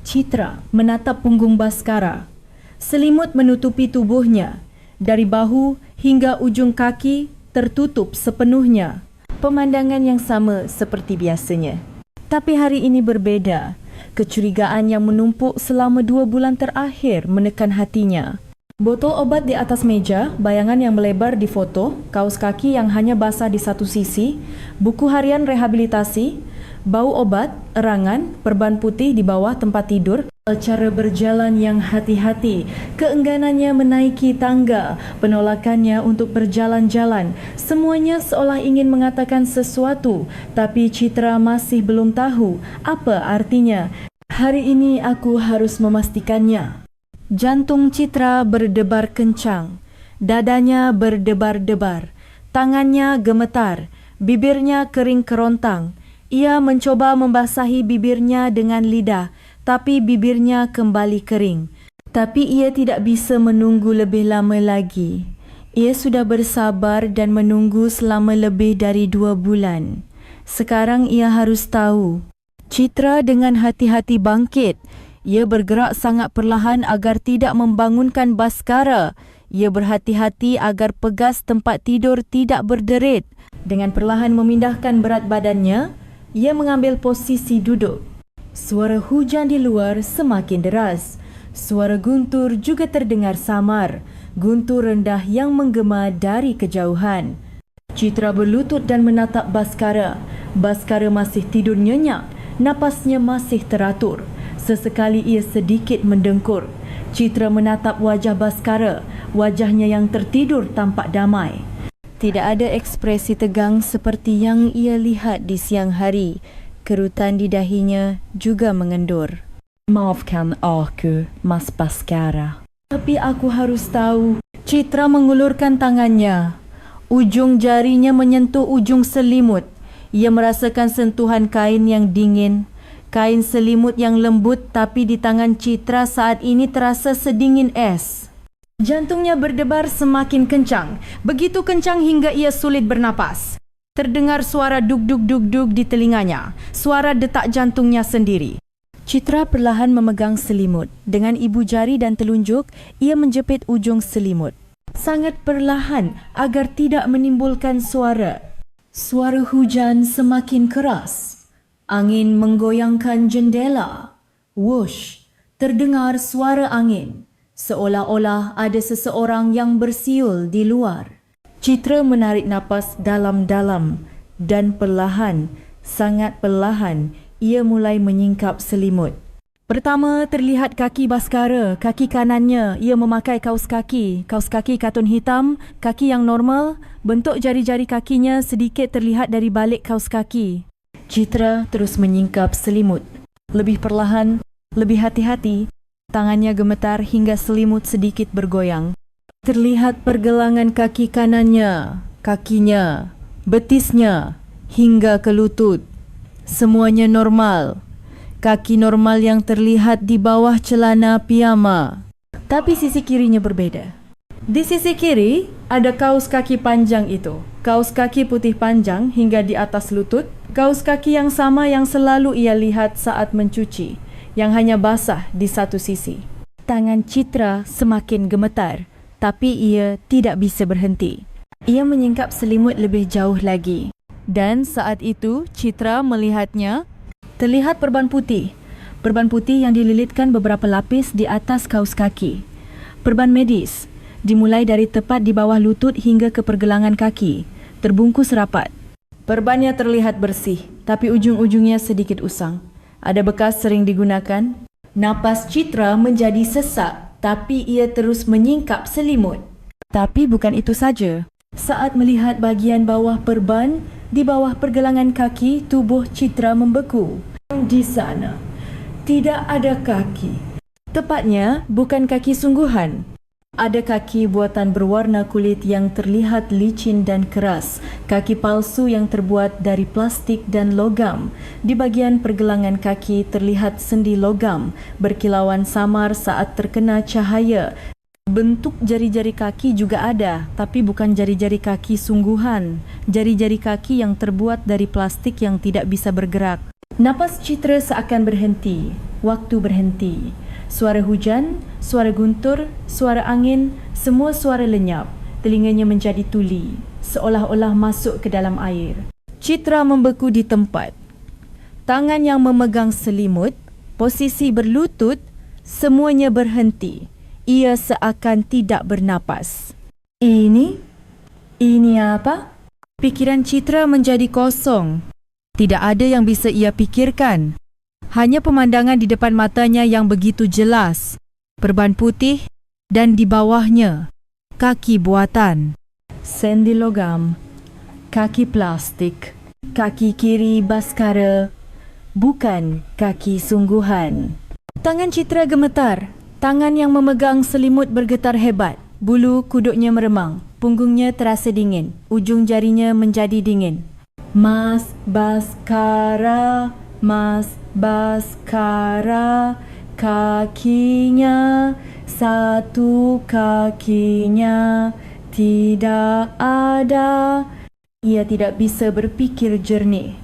A: Citra menatap punggung Baskara. Selimut menutupi tubuhnya. Dari bahu hingga ujung kaki tertutup sepenuhnya. Pemandangan yang sama seperti biasanya. Tapi hari ini berbeza. Kecurigaan yang menumpuk selama 2 bulan terakhir menekan hatinya. Botol obat di atas meja, bayangan yang melebar di foto, kaus kaki yang hanya basah di satu sisi, buku harian rehabilitasi, bau obat, erangan, perban putih di bawah tempat tidur, cara berjalan yang hati-hati, keengganannya menaiki tangga, penolakannya untuk berjalan-jalan. Semuanya seolah ingin mengatakan sesuatu, tapi Citra masih belum tahu apa artinya. Hari ini aku harus memastikannya. Jantung Citra berdebar kencang, dadanya berdebar-debar, tangannya gemetar, bibirnya kering kerontang. Ia mencoba membasahi bibirnya dengan lidah, tapi bibirnya kembali kering. Tapi ia tidak bisa menunggu lebih lama lagi. Ia sudah bersabar dan menunggu selama lebih dari 2 bulan. Sekarang ia harus tahu. Citra dengan hati-hati bangkit. Ia bergerak sangat perlahan agar tidak membangunkan Baskara. Ia berhati-hati agar pegas tempat tidur tidak berderit. Dengan perlahan memindahkan berat badannya, ia mengambil posisi duduk. Suara hujan di luar semakin deras. Suara guntur juga terdengar samar. Guntur rendah yang menggema dari kejauhan. Citra berlutut dan menatap Baskara. Baskara masih tidur nyenyak. Napasnya masih teratur. Sesekali ia sedikit mendengkur. Citra menatap wajah Baskara. Wajahnya yang tertidur tampak damai. Tidak ada ekspresi tegang seperti yang ia lihat di siang hari. Kerutan di dahinya juga mengendur. Maafkan aku, Mas Baskara. Tapi aku harus tahu. Citra mengulurkan tangannya. Ujung jarinya menyentuh ujung selimut. Ia merasakan sentuhan kain yang dingin. Kain selimut yang lembut tapi di tangan Citra saat ini terasa sedingin es. Jantungnya berdebar semakin kencang. Begitu kencang hingga ia sulit bernapas. Terdengar suara dug-dug-dug-dug di telinganya. Suara detak jantungnya sendiri. Citra perlahan memegang selimut. Dengan ibu jari dan telunjuk, ia menjepit ujung selimut. Sangat perlahan agar tidak menimbulkan suara. Suara hujan semakin keras. Angin menggoyangkan jendela. Wush! Terdengar suara angin. seolah-olah ada seseorang yang bersiul di luar. Citra menarik napas dalam-dalam dan perlahan, sangat perlahan, ia mulai menyingkap selimut. Pertama, terlihat kaki Baskara, kaki kanannya. Ia memakai kaus kaki katun hitam, kaki yang normal. Bentuk jari-jari kakinya sedikit terlihat dari balik kaus kaki. Citra terus menyingkap selimut. Lebih perlahan, lebih hati-hati. Tangannya gemetar hingga selimut sedikit bergoyang. Terlihat pergelangan kaki kanannya, kakinya, betisnya, hingga ke lutut. Semuanya normal. Kaki normal yang terlihat di bawah celana piyama. Tapi sisi kirinya berbeda. Di sisi kiri ada kaus kaki panjang itu. Kaus kaki putih panjang hingga di atas lutut. Kaus kaki yang sama yang selalu ia lihat saat mencuci, yang hanya basah di satu sisi. Tangan Citra semakin gemetar, tapi ia tidak bisa berhenti. Ia menyingkap selimut lebih jauh lagi. Dan saat itu Citra melihatnya. Terlihat perban putih. Perban putih yang dililitkan beberapa lapis di atas kaus kaki. Perban medis, dimulai dari tepat di bawah lutut hingga ke pergelangan kaki, terbungkus rapat. Perbannya terlihat bersih, tapi ujung-ujungnya sedikit usang. Ada bekas sering digunakan. Napas Citra menjadi sesak, tapi ia terus menyingkap selimut. Tapi bukan itu saja. Saat melihat bahagian bawah perban, di bawah pergelangan kaki, tubuh Citra membeku. Di sana, tidak ada kaki. Tepatnya, bukan kaki sungguhan. Ada kaki buatan berwarna kulit yang terlihat licin dan keras. Kaki palsu yang terbuat dari plastik dan logam. Di bahagian pergelangan kaki terlihat sendi logam, berkilauan samar saat terkena cahaya. Bentuk jari-jari kaki juga ada, tapi bukan jari-jari kaki sungguhan. Jari-jari kaki yang terbuat dari plastik yang tidak bisa bergerak. Napas Citra seakan berhenti. Waktu berhenti. Suara hujan, suara guntur, suara angin, semua suara lenyap. Telinganya menjadi tuli, seolah-olah masuk ke dalam air. Citra membeku di tempat. Tangan yang memegang selimut, posisi berlutut, semuanya berhenti. Ia seakan tidak bernapas. Ini apa? Pikiran Citra menjadi kosong. Tidak ada yang bisa ia pikirkan. Hanya pemandangan di depan matanya yang begitu jelas. Perban putih dan di bawahnya, kaki buatan. Sendi logam, kaki plastik, kaki kiri Baskara, bukan kaki sungguhan. Tangan Citra gemetar. Tangan yang memegang selimut bergetar hebat. Bulu kuduknya meremang. Punggungnya terasa dingin. Ujung jarinya menjadi dingin. Mas Baskara, Mas Baskara, kakinya, satu kakinya tidak ada. Ia tidak bisa berpikir jernih.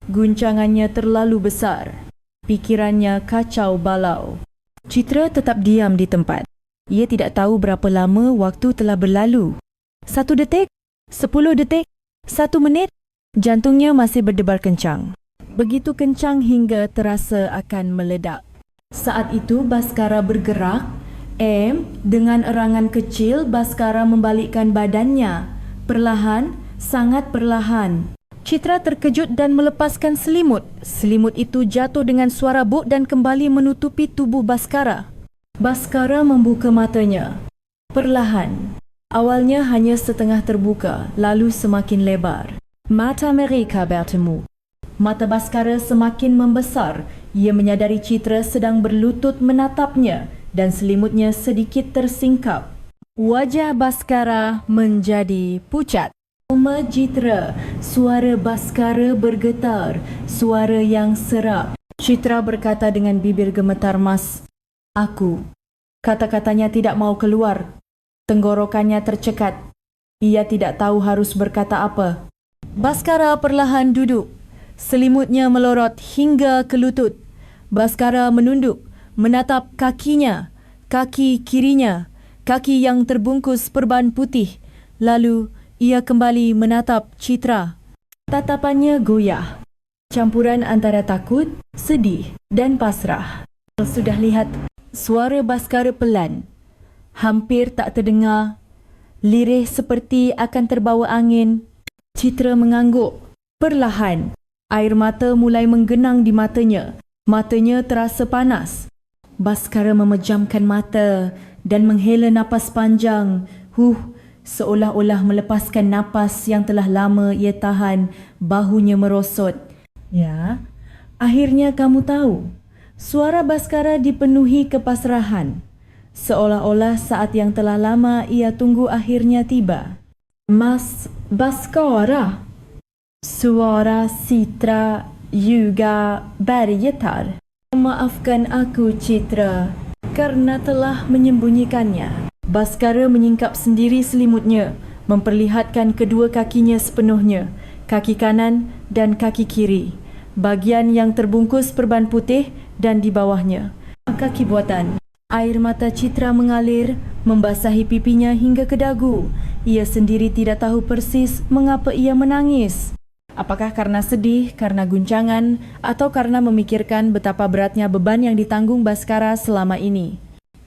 A: Guncangannya terlalu besar. Pikirannya kacau balau. Citra tetap diam di tempat. Ia tidak tahu berapa lama waktu telah berlalu. 1 detik, 10 detik, 1 menit. Jantungnya masih berdebar kencang. Begitu kencang hingga terasa akan meledak. Saat itu Baskara bergerak. Dengan erangan kecil, Baskara membalikkan badannya. Perlahan, sangat perlahan. Citra terkejut dan melepaskan selimut. Selimut itu jatuh dengan suara buk dan kembali menutupi tubuh Baskara. Baskara membuka matanya. Perlahan. Awalnya hanya setengah terbuka, lalu semakin lebar. Mata mereka bertemu. Mata Baskara semakin membesar. Ia menyadari Citra sedang berlutut menatapnya dan selimutnya sedikit tersingkap. Wajah Baskara menjadi pucat. Oma Citra, suara Baskara bergetar, suara yang serak. Citra berkata dengan bibir gemetar mas. Aku. Kata-katanya tidak mau keluar. Tenggorokannya tercekat. Ia tidak tahu harus berkata apa. Baskara perlahan duduk. Selimutnya melorot hingga ke lutut. Baskara menunduk, menatap kakinya, kaki kirinya, kaki yang terbungkus perban putih. Lalu, ia kembali menatap Citra. Tatapannya goyah. Campuran antara takut, sedih dan pasrah. Sudah lihat, suara Baskara pelan. Hampir tak terdengar. Lirih seperti akan terbawa angin. Citra mengangguk. Perlahan, air mata mulai menggenang di matanya. Matanya terasa panas. Baskara memejamkan mata dan menghela napas panjang. Seolah-olah melepaskan napas yang telah lama ia tahan. Bahunya merosot. Ya, akhirnya kamu tahu. Suara Baskara dipenuhi kepasrahan. Seolah-olah saat yang telah lama ia tunggu akhirnya tiba. Mas Baskara. Suara Citra juga bergetar. Maafkan aku, Citra, karena telah menyembunyikannya. Baskara menyingkap sendiri selimutnya, memperlihatkan kedua kakinya sepenuhnya, kaki kanan dan kaki kiri, bagian yang terbungkus perban putih dan di bawahnya. Kaki buatan. Air mata Citra mengalir, membasahi pipinya hingga ke dagu. Ia sendiri tidak tahu persis mengapa ia menangis. Apakah karena sedih, karena guncangan, atau karena memikirkan betapa beratnya beban yang ditanggung Baskara selama ini?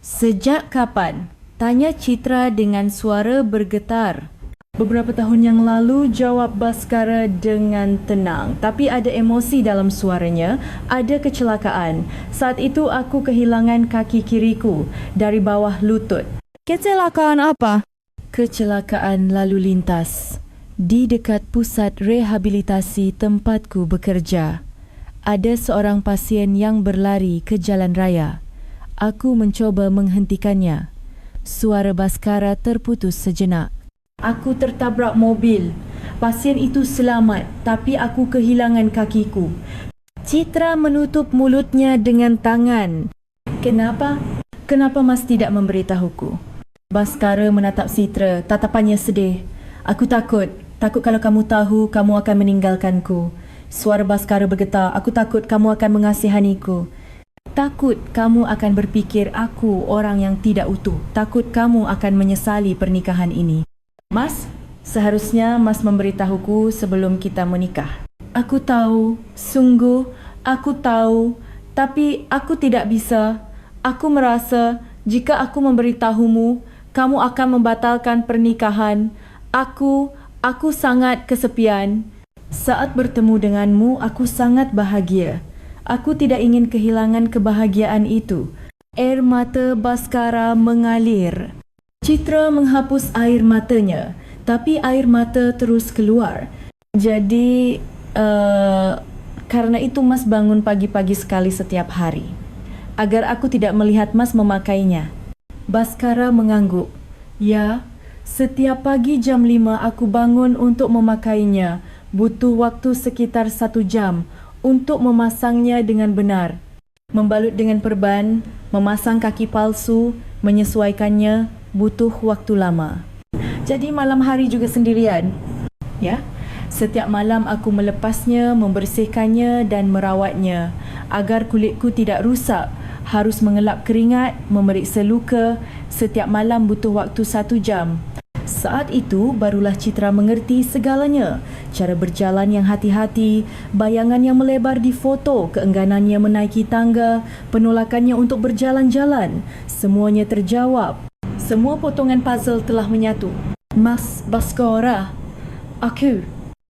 A: Sejak kapan? Tanya Citra dengan suara bergetar. Beberapa tahun yang lalu, jawab Baskara dengan tenang. Tapi ada emosi dalam suaranya, ada kecelakaan. Saat itu aku kehilangan kaki kiriku dari bawah lutut. Kecelakaan apa? Kecelakaan lalu lintas. Di dekat pusat rehabilitasi tempatku bekerja, ada seorang pasien yang berlari ke jalan raya. Aku mencoba menghentikannya. Suara Baskara terputus sejenak. Aku tertabrak mobil. Pasien itu selamat, tapi aku kehilangan kakiku. Citra menutup mulutnya dengan tangan. Kenapa? Kenapa Mas tidak memberitahuku? Baskara menatap Citra, tatapannya sedih. Aku takut kalau kamu tahu, kamu akan meninggalkanku. Suara Baskara bergetar, aku takut kamu akan mengasihaniku. Takut kamu akan berfikir aku orang yang tidak utuh. Takut kamu akan menyesali pernikahan ini. Mas, seharusnya Mas memberitahuku sebelum kita menikah. Aku tahu, sungguh aku tahu, tapi aku tidak bisa. Aku merasa jika aku memberitahumu, kamu akan membatalkan pernikahan. Aku sangat kesepian. Saat bertemu denganmu, aku sangat bahagia. Aku tidak ingin kehilangan kebahagiaan itu. Air mata Baskara mengalir. Citra menghapus air matanya, tapi air mata terus keluar. Jadi, karena itu Mas bangun pagi-pagi sekali setiap hari, agar aku tidak melihat Mas memakainya. Baskara mengangguk. Ya, setiap pagi jam 5 aku bangun untuk memakainya. Butuh waktu sekitar 1 jam untuk memasangnya dengan benar. Membalut dengan perban, memasang kaki palsu, menyesuaikannya, butuh waktu lama. Jadi malam hari juga sendirian? Ya, setiap malam aku melepasnya, membersihkannya dan merawatnya agar kulitku tidak rusak. Harus mengelap keringat, memeriksa luka. Setiap malam butuh waktu 1 jam. Saat itu barulah Citra mengerti segalanya. Cara berjalan yang hati-hati, bayangan yang melebar di foto, keengganannya menaiki tangga, penolakannya untuk berjalan-jalan. Semuanya terjawab. Semua potongan puzzle telah menyatu. Mas Baskara,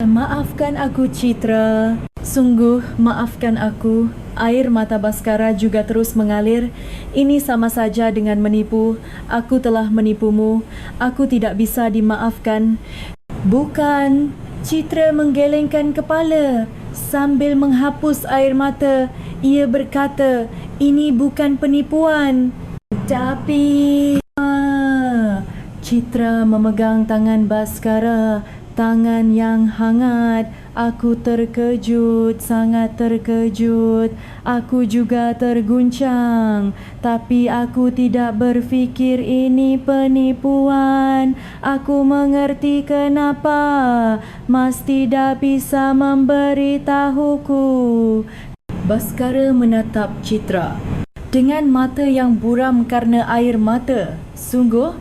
A: maafkan aku Citra. Sungguh maafkan aku. Air mata Baskara juga terus mengalir. Ini sama saja dengan menipu. Aku telah menipumu. Aku tidak bisa dimaafkan. Bukan. Citra menggelengkan kepala sambil menghapus air mata. Ia berkata, ini bukan penipuan. Tapi... Citra memegang tangan Baskara, tangan yang hangat. Aku terkejut, sangat terkejut. Aku juga terguncang. Tapi aku tidak berfikir ini penipuan. Aku mengerti kenapa Mas tidak bisa memberitahuku. Baskara menatap Citra dengan mata yang buram karena air mata. Sungguh?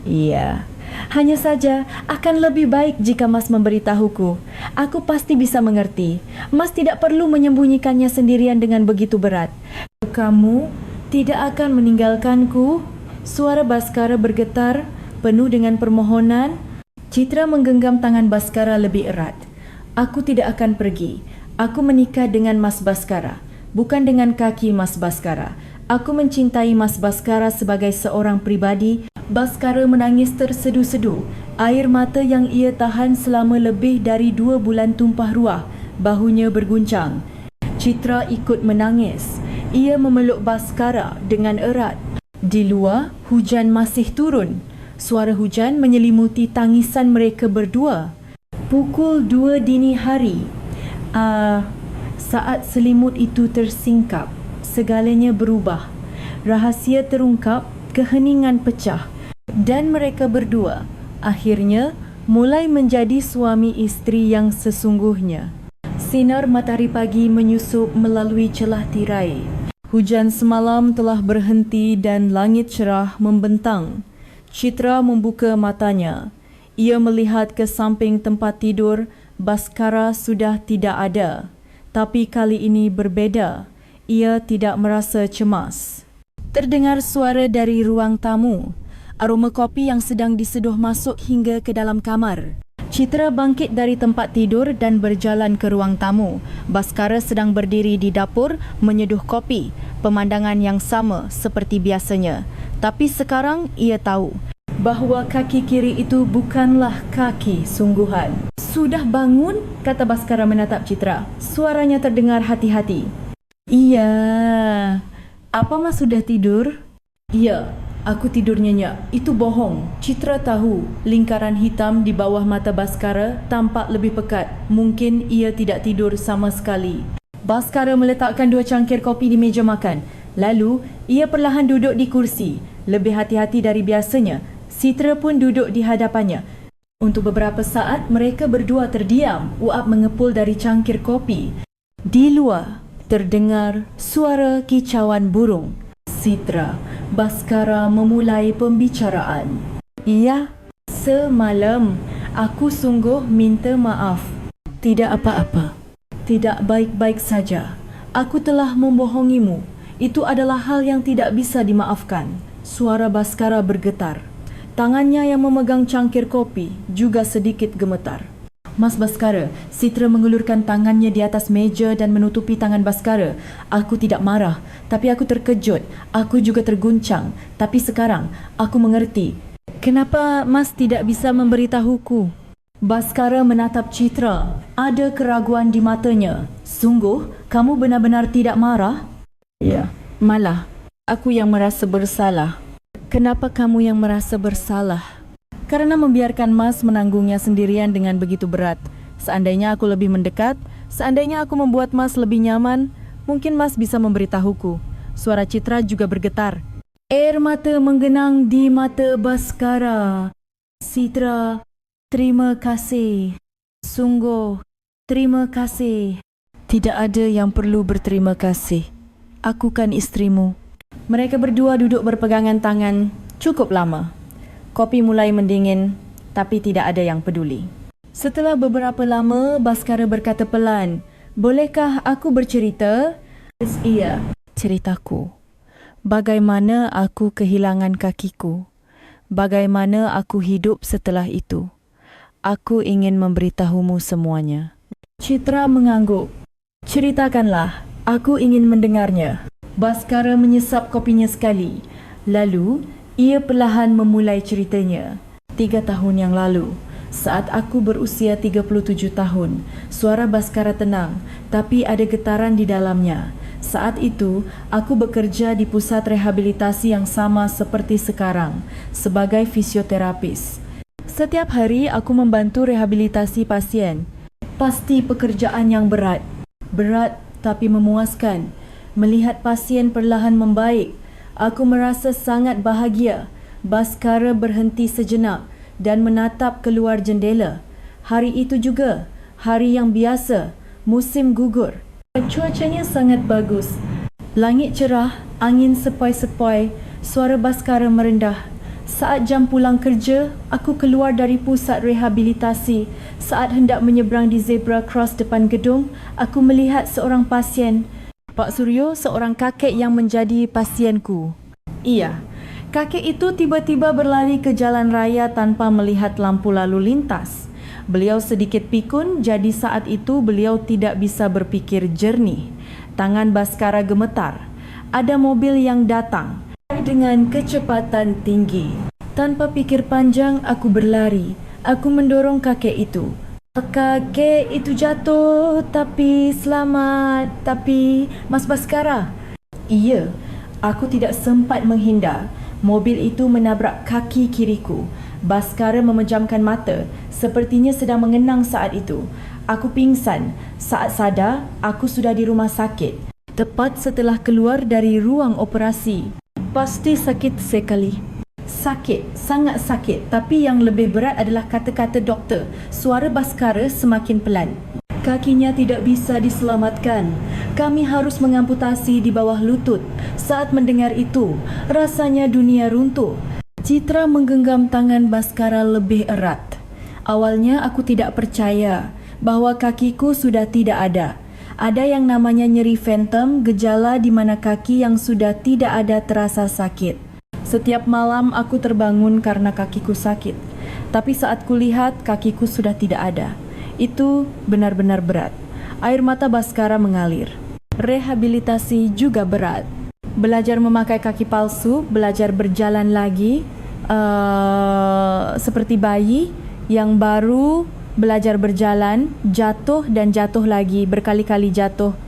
A: Iya. Hanya saja akan lebih baik jika Mas memberitahuku. Aku pasti bisa mengerti. Mas tidak perlu menyembunyikannya sendirian dengan begitu berat. Kamu tidak akan meninggalkanku? Suara Baskara bergetar, penuh dengan permohonan. Citra menggenggam tangan Baskara lebih erat. Aku tidak akan pergi. Aku menikah dengan Mas Baskara, bukan dengan kaki Mas Baskara. Aku mencintai Mas Baskara sebagai seorang pribadi. Baskara menangis tersedu-sedu. Air mata yang ia tahan selama lebih dari 2 bulan tumpah ruah. Bahunya berguncang. Citra ikut menangis. Ia memeluk Baskara dengan erat. Di luar, hujan masih turun. Suara hujan menyelimuti tangisan mereka berdua. Pukul 2 dini hari. Saat selimut itu tersingkap, segalanya berubah. Rahasia terungkap, keheningan pecah. Dan mereka berdua, akhirnya, mulai menjadi suami isteri yang sesungguhnya. Sinar matahari pagi menyusup melalui celah tirai. Hujan semalam telah berhenti dan langit cerah membentang. Citra membuka matanya. Ia melihat ke samping tempat tidur. Baskara sudah tidak ada. Tapi kali ini berbeza. Ia tidak merasa cemas. Terdengar suara dari ruang tamu. Aroma kopi yang sedang diseduh masuk hingga ke dalam kamar. Citra bangkit dari tempat tidur dan berjalan ke ruang tamu. Baskara sedang berdiri di dapur menyeduh kopi. Pemandangan yang sama seperti biasanya. Tapi sekarang ia tahu bahawa kaki kiri itu bukanlah kaki sungguhan. Sudah bangun? Kata Baskara menatap Citra. Suaranya terdengar hati-hati. Iya. Apa Mas sudah tidur? Ya, aku tidur nyenyak. Itu bohong. Citra tahu lingkaran hitam di bawah mata Baskara tampak lebih pekat. Mungkin ia tidak tidur sama sekali. Baskara meletakkan 2 cangkir kopi di meja makan. Lalu, ia perlahan duduk di kursi. Lebih hati-hati dari biasanya. Citra pun duduk di hadapannya. Untuk beberapa saat, mereka berdua terdiam. Uap mengepul dari cangkir kopi. Di luar, terdengar suara kicauan burung. Citra, Baskara memulai pembicaraan. Ya, semalam aku sungguh minta maaf. Tidak apa-apa. Tidak baik-baik saja. Aku telah membohongimu. Itu adalah hal yang tidak bisa dimaafkan. Suara Baskara bergetar. Tangannya yang memegang cangkir kopi juga sedikit gemetar. Mas Baskara, Citra mengulurkan tangannya di atas meja dan menutupi tangan Baskara. Aku tidak marah, tapi aku terkejut. Aku juga terguncang. Tapi sekarang, aku mengerti. Kenapa Mas tidak bisa memberitahuku? Baskara menatap Citra. Ada keraguan di matanya. Sungguh, kamu benar-benar tidak marah? Ya, malah. Aku yang merasa bersalah. Kenapa kamu yang merasa bersalah? Karena membiarkan Mas menanggungnya sendirian dengan begitu berat. Seandainya aku lebih mendekat, seandainya aku membuat Mas lebih nyaman, mungkin Mas bisa memberitahuku. Suara Citra juga bergetar. Air mata menggenang di mata Baskara. Citra, terima kasih. Sungguh, terima kasih. Tidak ada yang perlu berterima kasih. Aku kan isterimu. Mereka berdua duduk berpegangan tangan cukup lama. Kopi mulai mendingin, tapi tidak ada yang peduli. Setelah beberapa lama, Baskara berkata pelan, "Bolehkah aku bercerita?" "Iya, ceritaku. Bagaimana aku kehilangan kakiku? Bagaimana aku hidup setelah itu? Aku ingin memberitahumu semuanya." Citra mengangguk. "Ceritakanlah, aku ingin mendengarnya." Baskara menyesap kopinya sekali. Lalu, ia perlahan memulai ceritanya. 3 tahun yang lalu, saat aku berusia 37 tahun, suara Baskara tenang, tapi ada getaran di dalamnya. Saat itu, aku bekerja di pusat rehabilitasi yang sama seperti sekarang, sebagai fisioterapis. Setiap hari aku membantu rehabilitasi pasien. Pasti pekerjaan yang berat. Berat tapi memuaskan. Melihat pasien perlahan membaik, aku merasa sangat bahagia. Baskara berhenti sejenak dan menatap keluar jendela. Hari itu juga, hari yang biasa, musim gugur. Cuacanya sangat bagus. Langit cerah, angin sepoi-sepoi, suara Baskara merendah. Saat jam pulang kerja, aku keluar dari pusat rehabilitasi. Saat hendak menyeberang di zebra cross depan gedung, aku melihat seorang pasien. Pak Suryo, seorang kakek yang menjadi pasienku. Iya, Kakek itu tiba-tiba berlari ke jalan raya tanpa melihat lampu lalu lintas. Beliau sedikit pikun, jadi saat itu beliau tidak bisa berfikir jernih. Tangan Baskara gemetar. Ada mobil yang datang dengan kecepatan tinggi. Tanpa pikir panjang, aku berlari. Aku mendorong kakek itu. Kakek itu jatuh, tapi selamat. Tapi, Mas Baskara. Iya, aku tidak sempat menghindar. Mobil itu menabrak kaki kiriku. Baskara memejamkan mata, sepertinya sedang mengenang saat itu. Aku pingsan. Saat sadar, aku sudah di rumah sakit. Tepat setelah keluar dari ruang operasi. Pasti sakit sekali. Sakit, sangat sakit. Tapi yang lebih berat adalah kata-kata doktor. Suara Baskara semakin pelan. Kakinya tidak bisa diselamatkan. Kami harus mengamputasi di bawah lutut. Saat mendengar itu, rasanya dunia runtuh. Citra menggenggam tangan Baskara lebih erat. Awalnya aku tidak percaya bahawa kakiku sudah tidak ada. Ada yang namanya nyeri phantom, gejala di mana kaki yang sudah tidak ada terasa sakit. Setiap malam aku terbangun karena kakiku sakit. Tapi saat kulihat kakiku sudah tidak ada. Itu benar-benar berat. Air mata Baskara mengalir. Rehabilitasi juga berat. Belajar memakai kaki palsu, belajar berjalan lagi, seperti bayi yang baru belajar berjalan, jatuh dan jatuh lagi, berkali-kali jatuh.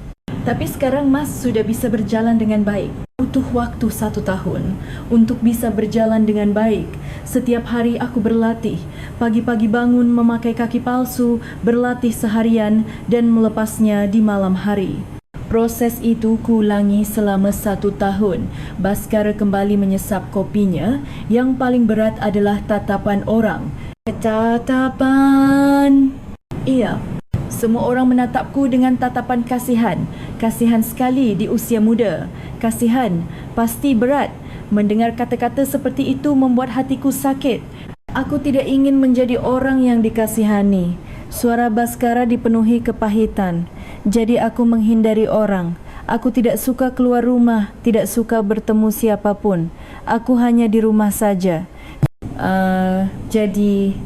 A: Tapi sekarang Mas sudah bisa berjalan dengan baik. Butuh waktu 1 tahun untuk bisa berjalan dengan baik. Setiap hari aku berlatih. Pagi-pagi bangun memakai kaki palsu, berlatih seharian dan melepasnya di malam hari. Proses itu kuulangi selama 1 tahun. Baskara kembali menyesap kopinya. Yang paling berat adalah tatapan orang. Tatapan. Iya. Semua orang menatapku dengan tatapan kasihan. Kasihan sekali di usia muda. Kasihan, pasti berat. Mendengar kata-kata seperti itu membuat hatiku sakit. Aku tidak ingin menjadi orang yang dikasihani. Suara Baskara dipenuhi kepahitan. Jadi aku menghindari orang. Aku tidak suka keluar rumah, tidak suka bertemu siapapun. Aku hanya di rumah saja. Jadi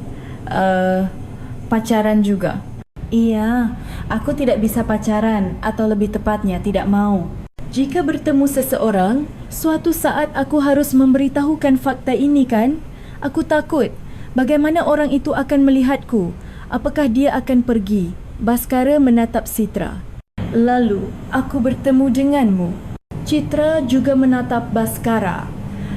A: pacaran juga. Iya, aku tidak bisa pacaran atau lebih tepatnya tidak mau. Jika bertemu seseorang, suatu saat aku harus memberitahukan fakta ini kan? Aku takut. Bagaimana orang itu akan melihatku? Apakah dia akan pergi? Baskara menatap Citra. Lalu, aku bertemu denganmu. Citra juga menatap Baskara.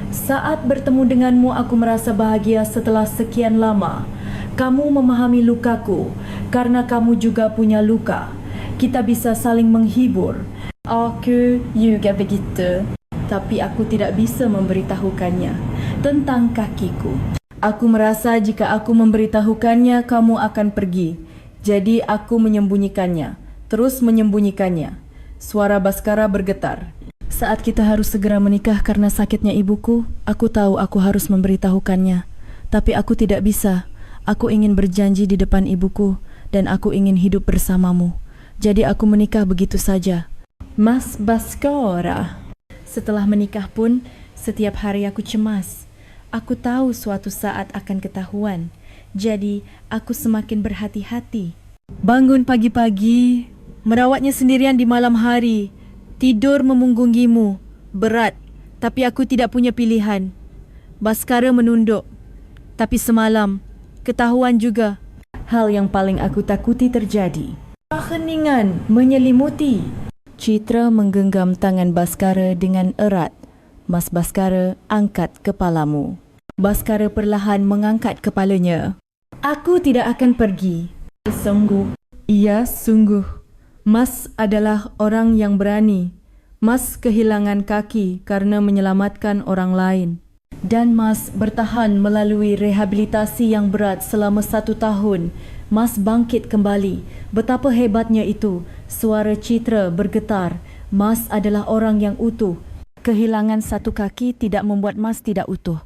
A: Saat bertemu denganmu, aku merasa bahagia setelah sekian lama. Kamu memahami lukaku, karena kamu juga punya luka. Kita bisa saling menghibur. Aku juga begitu. Tapi aku tidak bisa memberitahukannya tentang kakiku. Aku merasa jika aku memberitahukannya, kamu akan pergi. Jadi aku menyembunyikannya, terus menyembunyikannya. Suara Baskara bergetar. Saat kita harus segera menikah karena sakitnya ibuku, aku tahu aku harus memberitahukannya. Tapi aku tidak bisa. Aku ingin berjanji di depan ibuku dan aku ingin hidup bersamamu. Jadi aku menikah begitu saja. Mas Baskara. Setelah menikah pun, setiap hari aku cemas. Aku tahu suatu saat akan ketahuan. Jadi aku semakin berhati-hati. Bangun pagi-pagi, merawatnya sendirian di malam hari. Tidur memunggungimu. Berat, tapi aku tidak punya pilihan. Baskara menunduk. Tapi semalam, ketahuan juga. Hal yang paling aku takuti terjadi. Keheningan menyelimuti. Citra menggenggam tangan Baskara dengan erat. Mas Baskara, angkat kepalamu. Baskara perlahan mengangkat kepalanya. Aku tidak akan pergi. Sungguh. Iya, sungguh. Mas adalah orang yang berani. Mas kehilangan kaki karena menyelamatkan orang lain. Dan Mas bertahan melalui rehabilitasi yang berat selama 1 tahun. Mas bangkit kembali. Betapa hebatnya itu. Suara Citra bergetar. Mas adalah orang yang utuh. Kehilangan 1 kaki tidak membuat Mas tidak utuh.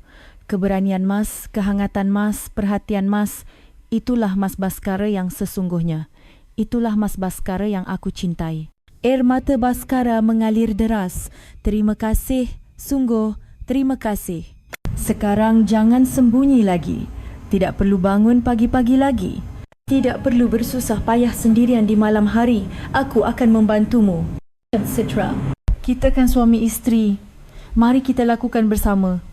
A: Keberanian Mas, kehangatan Mas, perhatian Mas, itulah Mas Baskara yang sesungguhnya. Itulah Mas Baskara yang aku cintai. Air mata Baskara mengalir deras. Terima kasih, sungguh terima kasih. Sekarang jangan sembunyi lagi. Tidak perlu bangun pagi-pagi lagi. Tidak perlu bersusah payah sendirian di malam hari. Aku akan membantumu. Citra, kita kan suami isteri. Mari kita lakukan bersama.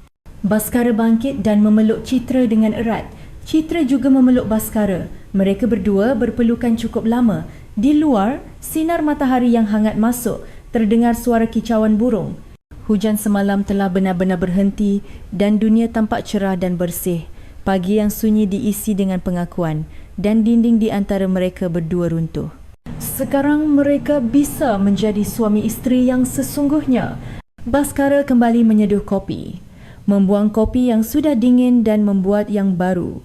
A: Baskara bangkit dan memeluk Citra dengan erat. Citra juga memeluk Baskara. Mereka berdua berpelukan cukup lama. Di luar, sinar matahari yang hangat masuk. Terdengar suara kicauan burung. Hujan semalam telah benar-benar berhenti dan dunia tampak cerah dan bersih. Pagi yang sunyi diisi dengan pengakuan dan dinding di antara mereka berdua runtuh. Sekarang mereka bisa menjadi suami isteri yang sesungguhnya. Baskara kembali menyeduh kopi, membuang kopi yang sudah dingin dan membuat yang baru.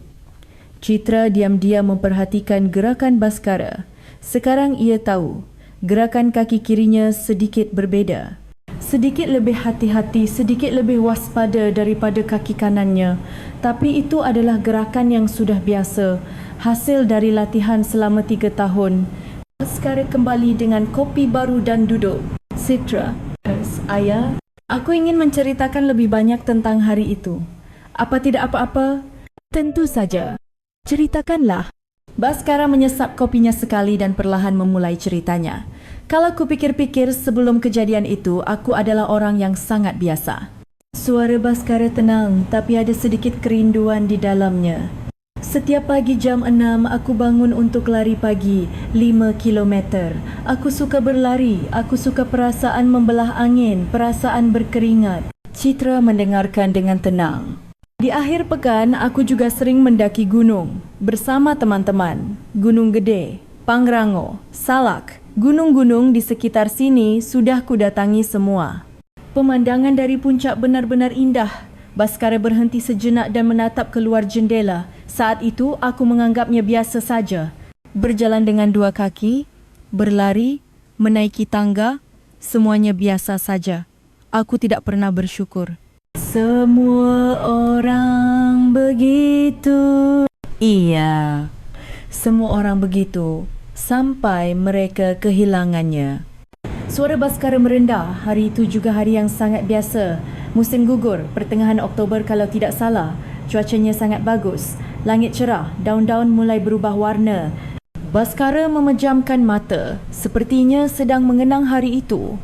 A: Citra diam-diam memperhatikan gerakan Baskara. Sekarang ia tahu, gerakan kaki kirinya sedikit berbeza. Sedikit lebih hati-hati, sedikit lebih waspada daripada kaki kanannya. Tapi itu adalah gerakan yang sudah biasa, hasil dari latihan selama 3 tahun. Baskara kembali dengan kopi baru dan duduk. Citra, ayah, aku ingin menceritakan lebih banyak tentang hari itu. Apa tidak apa-apa? Tentu saja. Ceritakanlah. Baskara menyesap kopinya sekali dan perlahan memulai ceritanya. Kalau kupikir-pikir sebelum kejadian itu, aku adalah orang yang sangat biasa. Suara Baskara tenang, tapi ada sedikit kerinduan di dalamnya. Setiap pagi jam 6, aku bangun untuk lari pagi, 5 kilometer. Aku suka berlari, aku suka perasaan membelah angin, perasaan berkeringat. Citra mendengarkan dengan tenang. Di akhir pekan, aku juga sering mendaki gunung bersama teman-teman. Gunung Gede, Pangrango, Salak, gunung-gunung di sekitar sini sudah kudatangi semua. Pemandangan dari puncak benar-benar indah. Baskara berhenti sejenak dan menatap keluar jendela. Saat itu, aku menganggapnya biasa saja. Berjalan dengan 2 kaki, berlari, menaiki tangga, semuanya biasa saja. Aku tidak pernah bersyukur. Semua orang begitu. Iya, semua orang begitu. Sampai mereka kehilangannya. Suara Baskara merendah. Hari itu juga hari yang sangat biasa. Musim gugur, pertengahan Oktober kalau tidak salah. Cuacanya sangat bagus. Langit cerah, daun-daun mulai berubah warna. Baskara memejamkan mata. Sepertinya sedang mengenang hari itu.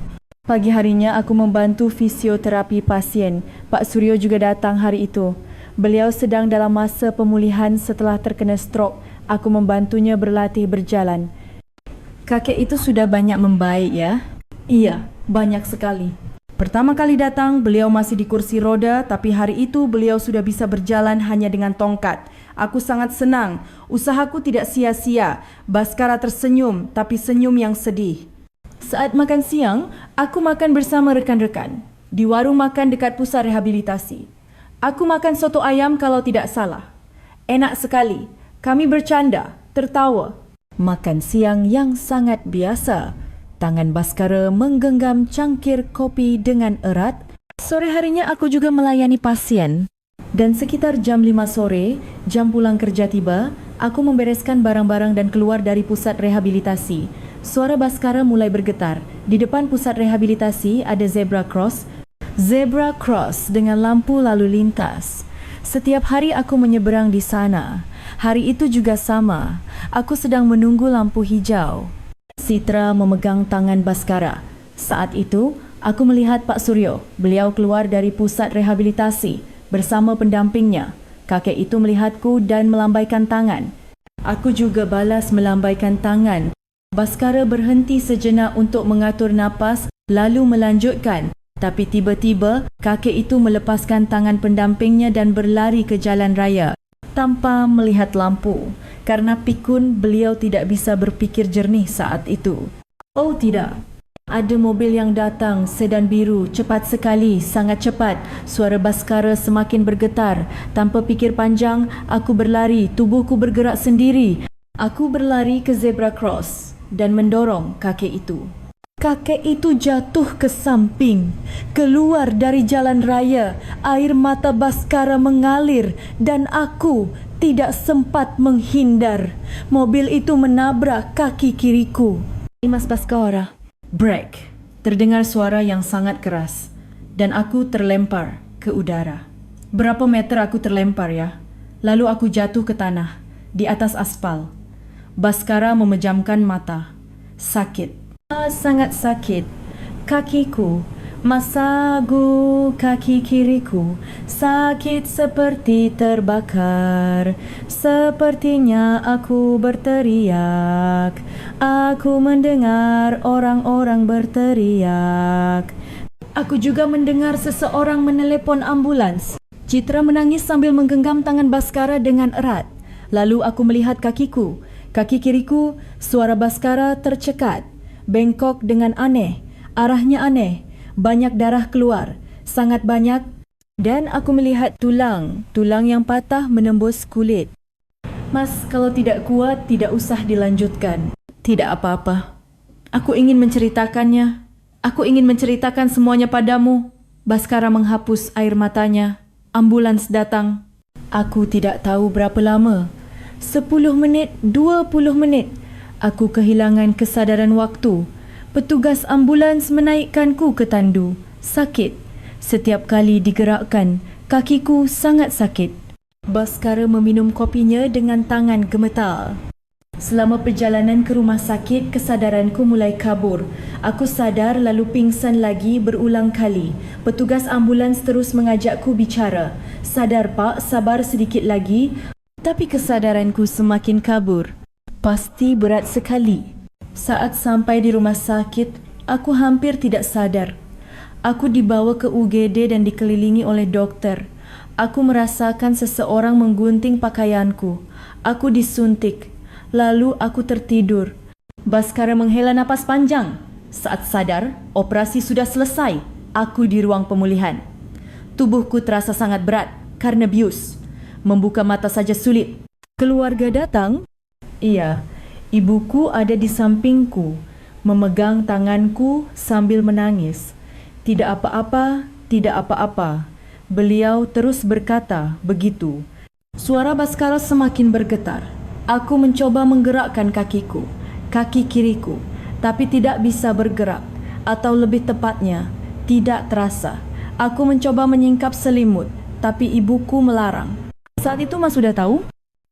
A: Pagi harinya aku membantu fisioterapi pasien. Pak Suryo juga datang hari itu. Beliau sedang dalam masa pemulihan setelah terkena strok. Aku membantunya berlatih berjalan. Kakek itu sudah banyak membaik ya? Iya, banyak sekali. Pertama kali datang, beliau masih di kursi roda, tapi hari itu beliau sudah bisa berjalan hanya dengan tongkat. Aku sangat senang. Usahaku tidak sia-sia. Baskara tersenyum, tapi senyum yang sedih. Saat makan siang, aku makan bersama rekan-rekan di warung makan dekat pusat rehabilitasi. Aku makan soto ayam kalau tidak salah. Enak sekali. Kami bercanda, tertawa. Makan siang yang sangat biasa. Tangan Baskara menggenggam cangkir kopi dengan erat. Sore harinya aku juga melayani pasien. Dan sekitar jam 5 sore, jam pulang kerja tiba, aku membereskan barang-barang dan keluar dari pusat rehabilitasi. Suara Baskara mulai bergetar. Di depan pusat rehabilitasi ada zebra cross. Zebra cross dengan lampu lalu lintas. Setiap hari aku menyeberang di sana. Hari itu juga sama. Aku sedang menunggu lampu hijau. Citra memegang tangan Baskara. Saat itu, aku melihat Pak Suryo. Beliau keluar dari pusat rehabilitasi bersama pendampingnya. Kakek itu melihatku dan melambaikan tangan. Aku juga balas melambaikan tangan. Baskara berhenti sejenak untuk mengatur napas lalu melanjutkan. Tapi tiba-tiba, kakek itu melepaskan tangan pendampingnya dan berlari ke jalan raya. Tanpa melihat lampu, karena pikun beliau tidak bisa berpikir jernih saat itu. Oh tidak, ada mobil yang datang, sedan biru, cepat sekali, sangat cepat. Suara Baskara semakin bergetar. Tanpa pikir panjang, aku berlari, tubuhku bergerak sendiri. Aku berlari ke zebra cross dan mendorong kakek itu. Kakek itu jatuh ke samping, keluar dari jalan raya. Air mata Baskara mengalir dan aku tidak sempat menghindar. Mobil itu menabrak kaki kiriku. Mas Baskara, brake. Terdengar suara yang sangat keras dan aku terlempar ke udara. Berapa meter aku terlempar ya? Lalu aku jatuh ke tanah, di atas aspal. Baskara memejamkan mata. Sakit. Sangat sakit. Kakiku, masagu kaki kiriku, sakit seperti terbakar. Sepertinya aku berteriak. Aku mendengar orang-orang berteriak. Aku juga mendengar seseorang menelepon ambulans. Citra menangis sambil menggenggam tangan Baskara dengan erat. Lalu aku melihat kakiku. Kaki kiriku, suara Baskara tercekat. Bengkok dengan aneh. Arahnya aneh. Banyak darah keluar. Sangat banyak. Dan aku melihat tulang. Tulang yang patah menembus kulit. Mas, kalau tidak kuat, tidak usah dilanjutkan. Tidak apa-apa. Aku ingin menceritakannya. Aku ingin menceritakan semuanya padamu. Baskara menghapus air matanya. Ambulans datang. Aku tidak tahu berapa lama. 10 menit, 20 menit. Aku kehilangan kesadaran waktu. Petugas ambulans menaikkanku ke tandu. Sakit. Setiap kali digerakkan, kakiku sangat sakit. Baskara meminum kopinya dengan tangan gemetar. Selama perjalanan ke rumah sakit, kesadaranku mulai kabur. Aku sadar lalu pingsan lagi berulang kali. Petugas ambulans terus mengajakku bicara. Sadar pak, sabar sedikit lagi. Tapi kesadaranku semakin kabur. Pasti berat sekali. Saat sampai di rumah sakit, aku hampir tidak sadar. Aku dibawa ke UGD dan dikelilingi oleh dokter. Aku merasakan seseorang menggunting pakaianku. Aku disuntik. Lalu aku tertidur. Baskara menghela napas panjang. Saat sadar, operasi sudah selesai. Aku di ruang pemulihan. Tubuhku terasa sangat berat karena bius. Membuka mata saja sulit. Keluarga datang? Iya, ibuku ada di sampingku, memegang tanganku sambil menangis. Tidak apa-apa, tidak apa-apa. Beliau terus berkata begitu. Suara Baskara semakin bergetar. Aku mencoba menggerakkan kakiku, kaki kiriku, tapi tidak bisa bergerak. Atau lebih tepatnya, tidak terasa. Aku mencoba menyingkap selimut, tapi ibuku melarang. Saat itu Mas sudah tahu?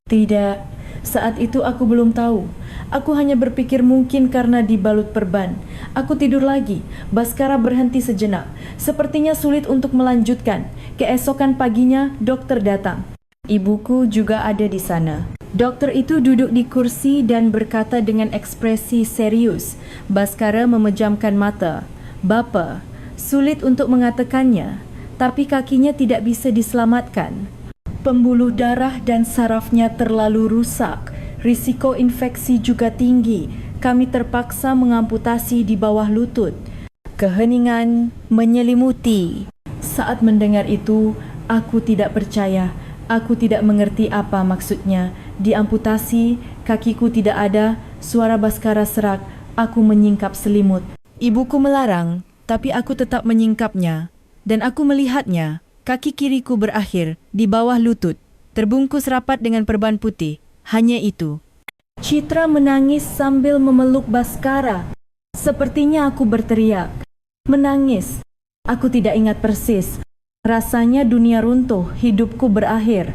A: Tidak, saat itu aku belum tahu. Aku hanya berpikir mungkin karena dibalut perban. Aku tidur lagi. Baskara berhenti sejenak. Sepertinya sulit untuk melanjutkan. Keesokan paginya, dokter datang. Ibuku juga ada di sana. Dokter itu duduk di kursi dan berkata dengan ekspresi serius. Baskara memejamkan mata. Bapa, sulit untuk mengatakannya, tapi kakinya tidak bisa diselamatkan. Pembuluh darah dan sarafnya terlalu rusak. Risiko infeksi juga tinggi. Kami terpaksa mengamputasi di bawah lutut. Keheningan menyelimuti. Saat mendengar itu, aku tidak percaya. Aku tidak mengerti apa maksudnya. Diamputasi, kakiku tidak ada, suara Baskara serak, aku menyingkap selimut. Ibuku melarang, tapi aku tetap menyingkapnya. Dan aku melihatnya, kaki kiriku berakhir di bawah lutut, terbungkus rapat dengan perban putih. Hanya itu. Citra menangis sambil memeluk Baskara. Sepertinya aku berteriak. Menangis. Aku tidak ingat persis. Rasanya dunia runtuh, hidupku berakhir.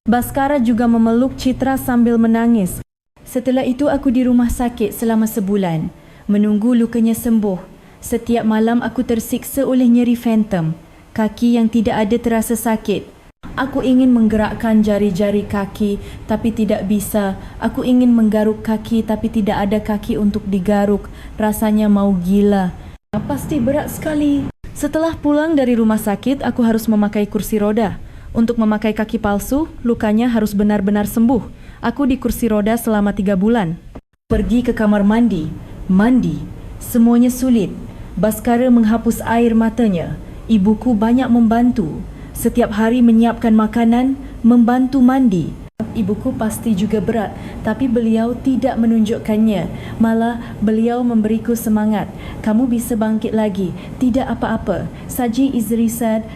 A: Baskara juga memeluk Citra sambil menangis. Setelah itu aku di rumah sakit selama sebulan, menunggu lukanya sembuh. Setiap malam aku tersiksa oleh nyeri phantom. Kaki yang tidak ada terasa sakit. Aku ingin menggerakkan jari-jari kaki, tapi tidak bisa. Aku ingin menggaruk kaki, tapi tidak ada kaki untuk digaruk. Rasanya mau gila. Pasti berat sekali. Setelah pulang dari rumah sakit, aku harus memakai kursi roda. Untuk memakai kaki palsu, lukanya harus benar-benar sembuh. Aku di kursi roda selama 3 bulan. Pergi ke kamar mandi. Mandi. Semuanya sulit. Baskara menghapus air matanya. Ibuku banyak membantu. Setiap hari menyiapkan makanan, membantu mandi. Ibuku pasti juga berat, tapi beliau tidak menunjukkannya. Malah beliau memberiku semangat. Kamu bisa bangkit lagi. Tidak apa-apa. Saji Izri said,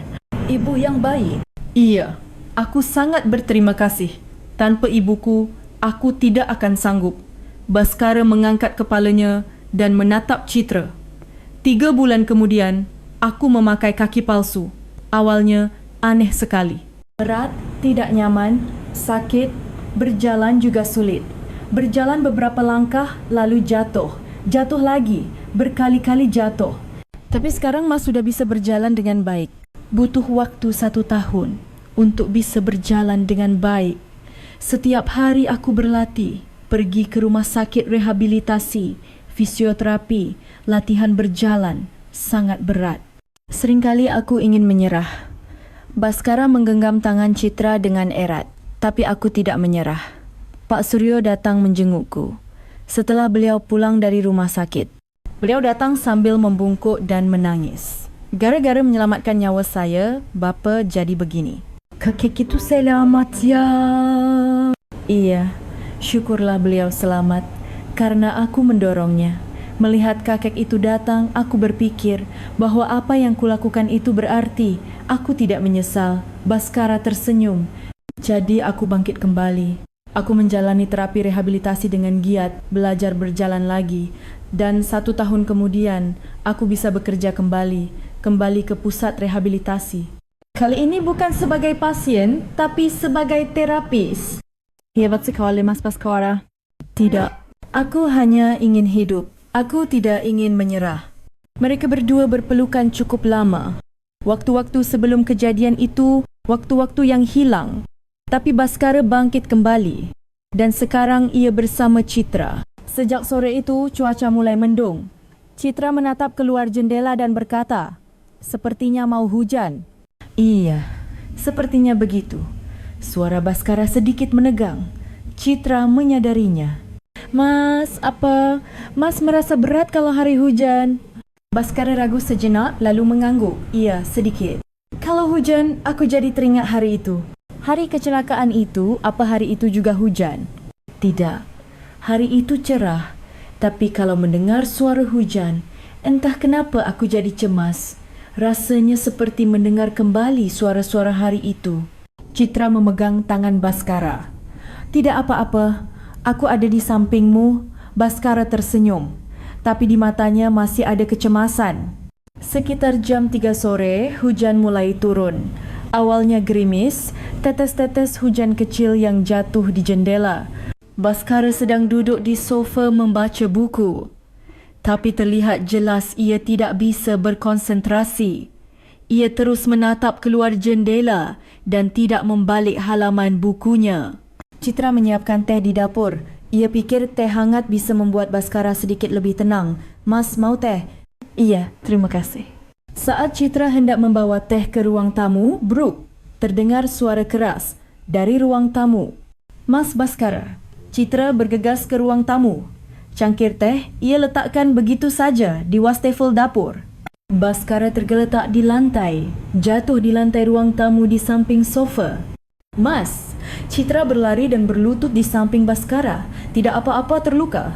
A: ibu yang baik. Iya, aku sangat berterima kasih. Tanpa ibuku, aku tidak akan sanggup. Baskara mengangkat kepalanya dan menatap Citra. 3 bulan kemudian, aku memakai kaki palsu. Awalnya aneh sekali. Berat, tidak nyaman, sakit, berjalan juga sulit. Berjalan beberapa langkah, lalu jatuh. Jatuh lagi, berkali-kali jatuh. Tapi sekarang Mas sudah bisa berjalan dengan baik. Butuh waktu 1 tahun untuk bisa berjalan dengan baik. Setiap hari aku berlatih, pergi ke rumah sakit rehabilitasi, fisioterapi, latihan berjalan, sangat berat. Seringkali aku ingin menyerah. Baskara menggenggam tangan Citra dengan erat, tapi aku tidak menyerah. Pak Suryo datang menjengukku. Setelah beliau pulang dari rumah sakit, beliau datang sambil membungkuk dan menangis. Gara-gara menyelamatkan nyawa saya, bapa jadi begini. Kakek itu selamat ya. Iya, syukurlah beliau selamat karena aku mendorongnya. Melihat kakek itu datang, aku berpikir bahwa apa yang kulakukan itu berarti aku tidak menyesal. Baskara tersenyum. Jadi aku bangkit kembali. Aku menjalani terapi rehabilitasi dengan giat, belajar berjalan lagi. Dan 1 tahun kemudian, aku bisa bekerja kembali ke pusat rehabilitasi. Kali ini bukan sebagai pasien, tapi sebagai terapis. Hebat sekali, Mas Baskara. Tidak, aku hanya ingin hidup. Aku tidak ingin menyerah. Mereka berdua berpelukan cukup lama. Waktu-waktu sebelum kejadian itu, waktu-waktu yang hilang. Tapi Baskara bangkit kembali. Dan sekarang ia bersama Citra. Sejak sore itu, cuaca mulai mendung. Citra menatap keluar jendela dan berkata, "Sepertinya mau hujan." Iya, sepertinya begitu. Suara Baskara sedikit menegang. Citra menyadarinya. Mas merasa berat kalau hari hujan? Baskara ragu sejenak lalu mengangguk. Iya, sedikit. Kalau hujan, aku jadi teringat hari itu. Hari kecelakaan itu, apa hari itu juga hujan? Tidak. Hari itu cerah. Tapi kalau mendengar suara hujan, entah kenapa aku jadi cemas. Rasanya seperti mendengar kembali suara-suara hari itu. Citra memegang tangan Baskara. Tidak apa-apa. Aku ada di sampingmu. Baskara tersenyum, tapi di matanya masih ada kecemasan. Sekitar jam 3 sore, hujan mulai turun. Awalnya gerimis, tetes-tetes hujan kecil yang jatuh di jendela. Baskara sedang duduk di sofa membaca buku. Tapi terlihat jelas ia tidak bisa berkonsentrasi. Ia terus menatap keluar jendela dan tidak membalik halaman bukunya. Citra menyiapkan teh di dapur. Ia pikir teh hangat bisa membuat Baskara sedikit lebih tenang. Mas, mau teh? Iya, terima kasih. Saat Citra hendak membawa teh ke ruang tamu, bruk, terdengar suara keras dari ruang tamu. Mas Baskara. Citra bergegas ke ruang tamu. Cangkir teh ia letakkan begitu saja di wastafel dapur. Baskara tergeletak di lantai, jatuh di lantai ruang tamu di samping sofa. Mas, Citra berlari dan berlutut di samping Baskara. Tidak apa-apa terluka.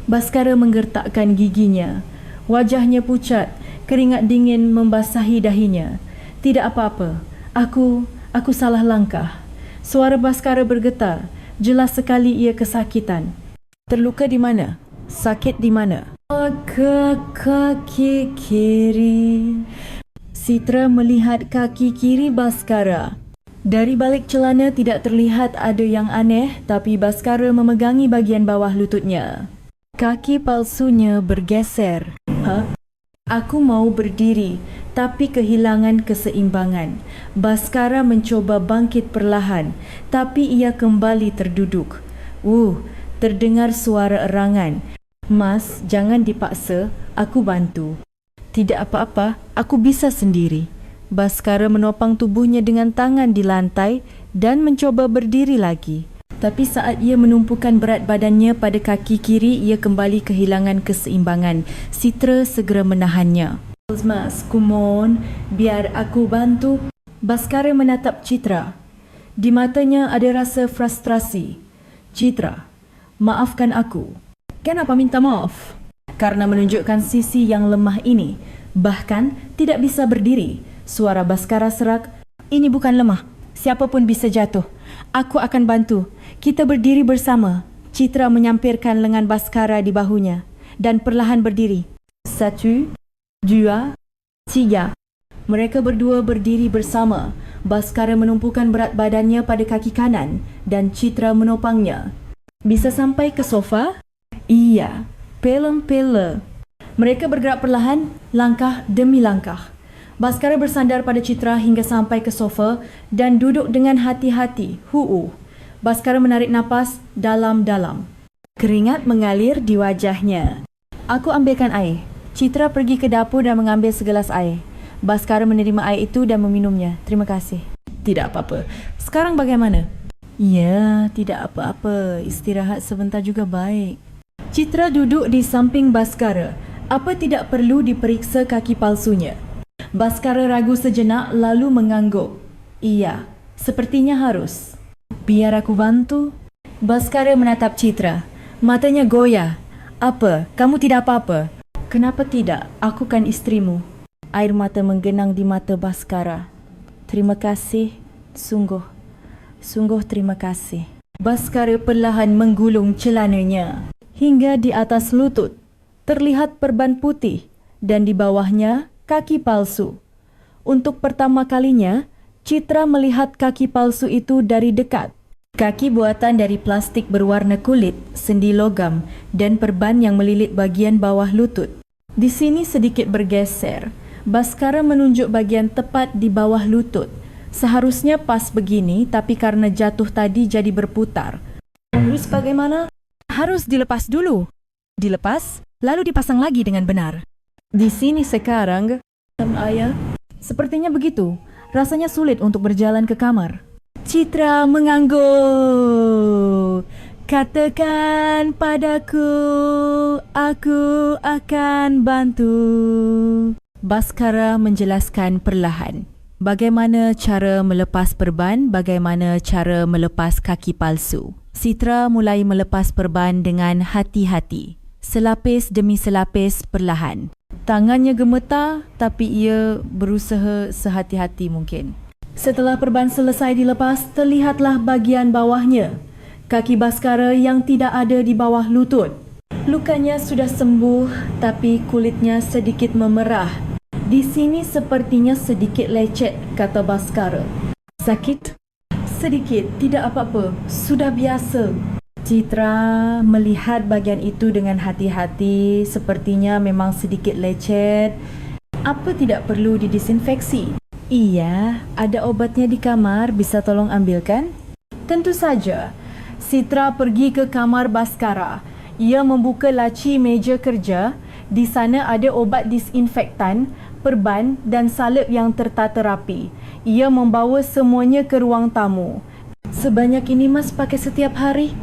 A: Baskara menggertakkan giginya. Wajahnya pucat, keringat dingin membasahi dahinya. Tidak apa-apa. Aku salah langkah. Suara Baskara bergetar. Jelas sekali ia kesakitan. Terluka di mana? Sakit di mana? Ke kaki kiri. Citra melihat kaki kiri Baskara. Dari balik celana tidak terlihat ada yang aneh, tapi Baskara memegangi bagian bawah lututnya. Kaki palsunya bergeser. Aku mau berdiri, tapi kehilangan keseimbangan. Baskara mencoba bangkit perlahan, tapi ia kembali terduduk. Terdengar suara erangan. Mas, jangan dipaksa, aku bantu. Tidak apa-apa, aku bisa sendiri. Baskara menopang tubuhnya dengan tangan di lantai dan mencoba berdiri lagi. Tapi saat ia menumpukan berat badannya pada kaki kiri, ia kembali kehilangan keseimbangan. Citra segera menahannya. Mas, come on, biar aku bantu. Baskara menatap Citra. Di matanya ada rasa frustrasi. Citra, maafkan aku. Kenapa minta maaf? Karena menunjukkan sisi yang lemah ini. Bahkan tidak bisa berdiri. Suara Baskara serak. Ini bukan lemah. Siapapun bisa jatuh. Aku akan bantu. Kita berdiri bersama. Citra menyampirkan lengan Baskara di bahunya dan perlahan berdiri. 1, 2, 3. Mereka berdua berdiri bersama. Baskara menumpukan berat badannya pada kaki kanan dan Citra menopangnya. Bisa sampai ke sofa? Iya, pela-pela. Mereka bergerak perlahan, langkah demi langkah. Baskara bersandar pada Citra hingga sampai ke sofa dan duduk dengan hati-hati. Baskara menarik napas dalam-dalam. Keringat mengalir di wajahnya. Aku ambilkan air. Citra pergi ke dapur dan mengambil segelas air. Baskara menerima air itu dan meminumnya. Terima kasih. Tidak apa-apa. Sekarang bagaimana? Ya, tidak apa-apa. Istirahat sebentar juga baik. Citra duduk di samping Baskara. Apa tidak perlu diperiksa kaki palsunya? Baskara ragu sejenak lalu mengangguk. Iya, sepertinya harus. Biar aku bantu. Baskara menatap Citra. Matanya goyah. Apa? Kamu tidak apa-apa? Kenapa tidak? Aku kan isterimu. Air mata menggenang di mata Baskara. Terima kasih. Sungguh terima kasih. Baskara perlahan menggulung celananya hingga di atas lutut. Terlihat perban putih dan di bawahnya kaki palsu. Untuk pertama kalinya, Citra melihat kaki palsu itu dari dekat. Kaki buatan dari plastik berwarna kulit, sendi logam dan perban yang melilit bagian bawah lutut. Di sini sedikit bergeser. Baskara menunjuk bagian tepat di bawah lutut. Seharusnya pas begini, tapi karena jatuh tadi jadi berputar. Terus bagaimana? Harus dilepas dulu. Dilepas, lalu dipasang lagi dengan benar. Di sini sekarang, ayah, sepertinya begitu. Rasanya sulit untuk berjalan ke kamar. Citra mengangguk. Katakan padaku, aku akan bantu. Baskara menjelaskan perlahan. Bagaimana cara melepas perban, bagaimana cara melepas kaki palsu. Citra mulai melepas perban dengan hati-hati. Selapis demi selapis perlahan. Tangannya gemetar tapi ia berusaha sehati-hati mungkin. Setelah perban selesai dilepas, terlihatlah bagian bawahnya. Kaki Baskara yang tidak ada di bawah lutut. Lukanya sudah sembuh tapi kulitnya sedikit memerah. Di sini sepertinya sedikit lecet, kata Baskara. Sakit? Sedikit, tidak apa-apa. Sudah biasa. Citra melihat bagian itu dengan hati-hati. Sepertinya memang sedikit lecet. Apa tidak perlu didisinfeksi? Iya, ada obatnya di kamar. Bisa tolong ambilkan? Tentu saja. Citra pergi ke kamar Baskara. Ia membuka laci meja kerja. Di sana ada obat disinfektan, perban dan salep yang tertata rapi. Ia membawa semuanya ke ruang tamu. Sebanyak ini Mas pakai setiap hari?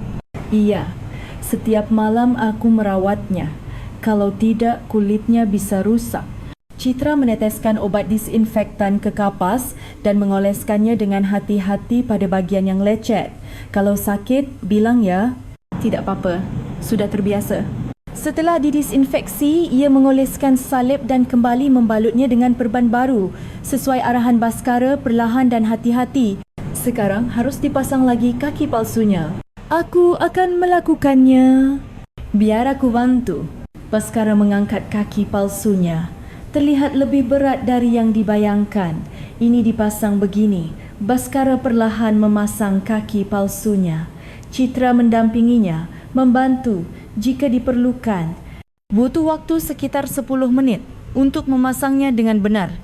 A: Iya, setiap malam aku merawatnya. Kalau tidak, kulitnya bisa rusak. Citra meneteskan obat disinfektan ke kapas dan mengoleskannya dengan hati-hati pada bagian yang lecet. Kalau sakit, bilang ya. Tidak apa-apa, sudah terbiasa. Setelah didisinfeksi, ia mengoleskan salep dan kembali membalutnya dengan perban baru. Sesuai arahan Baskara, perlahan dan hati-hati. Sekarang harus dipasang lagi kaki palsunya. Aku akan melakukannya. Biar aku bantu. Baskara mengangkat kaki palsunya. Terlihat lebih berat dari yang dibayangkan. Ini dipasang begini. Baskara perlahan memasang kaki palsunya. Citra mendampinginya, membantu jika diperlukan. Butuh waktu sekitar 10 menit untuk memasangnya dengan benar.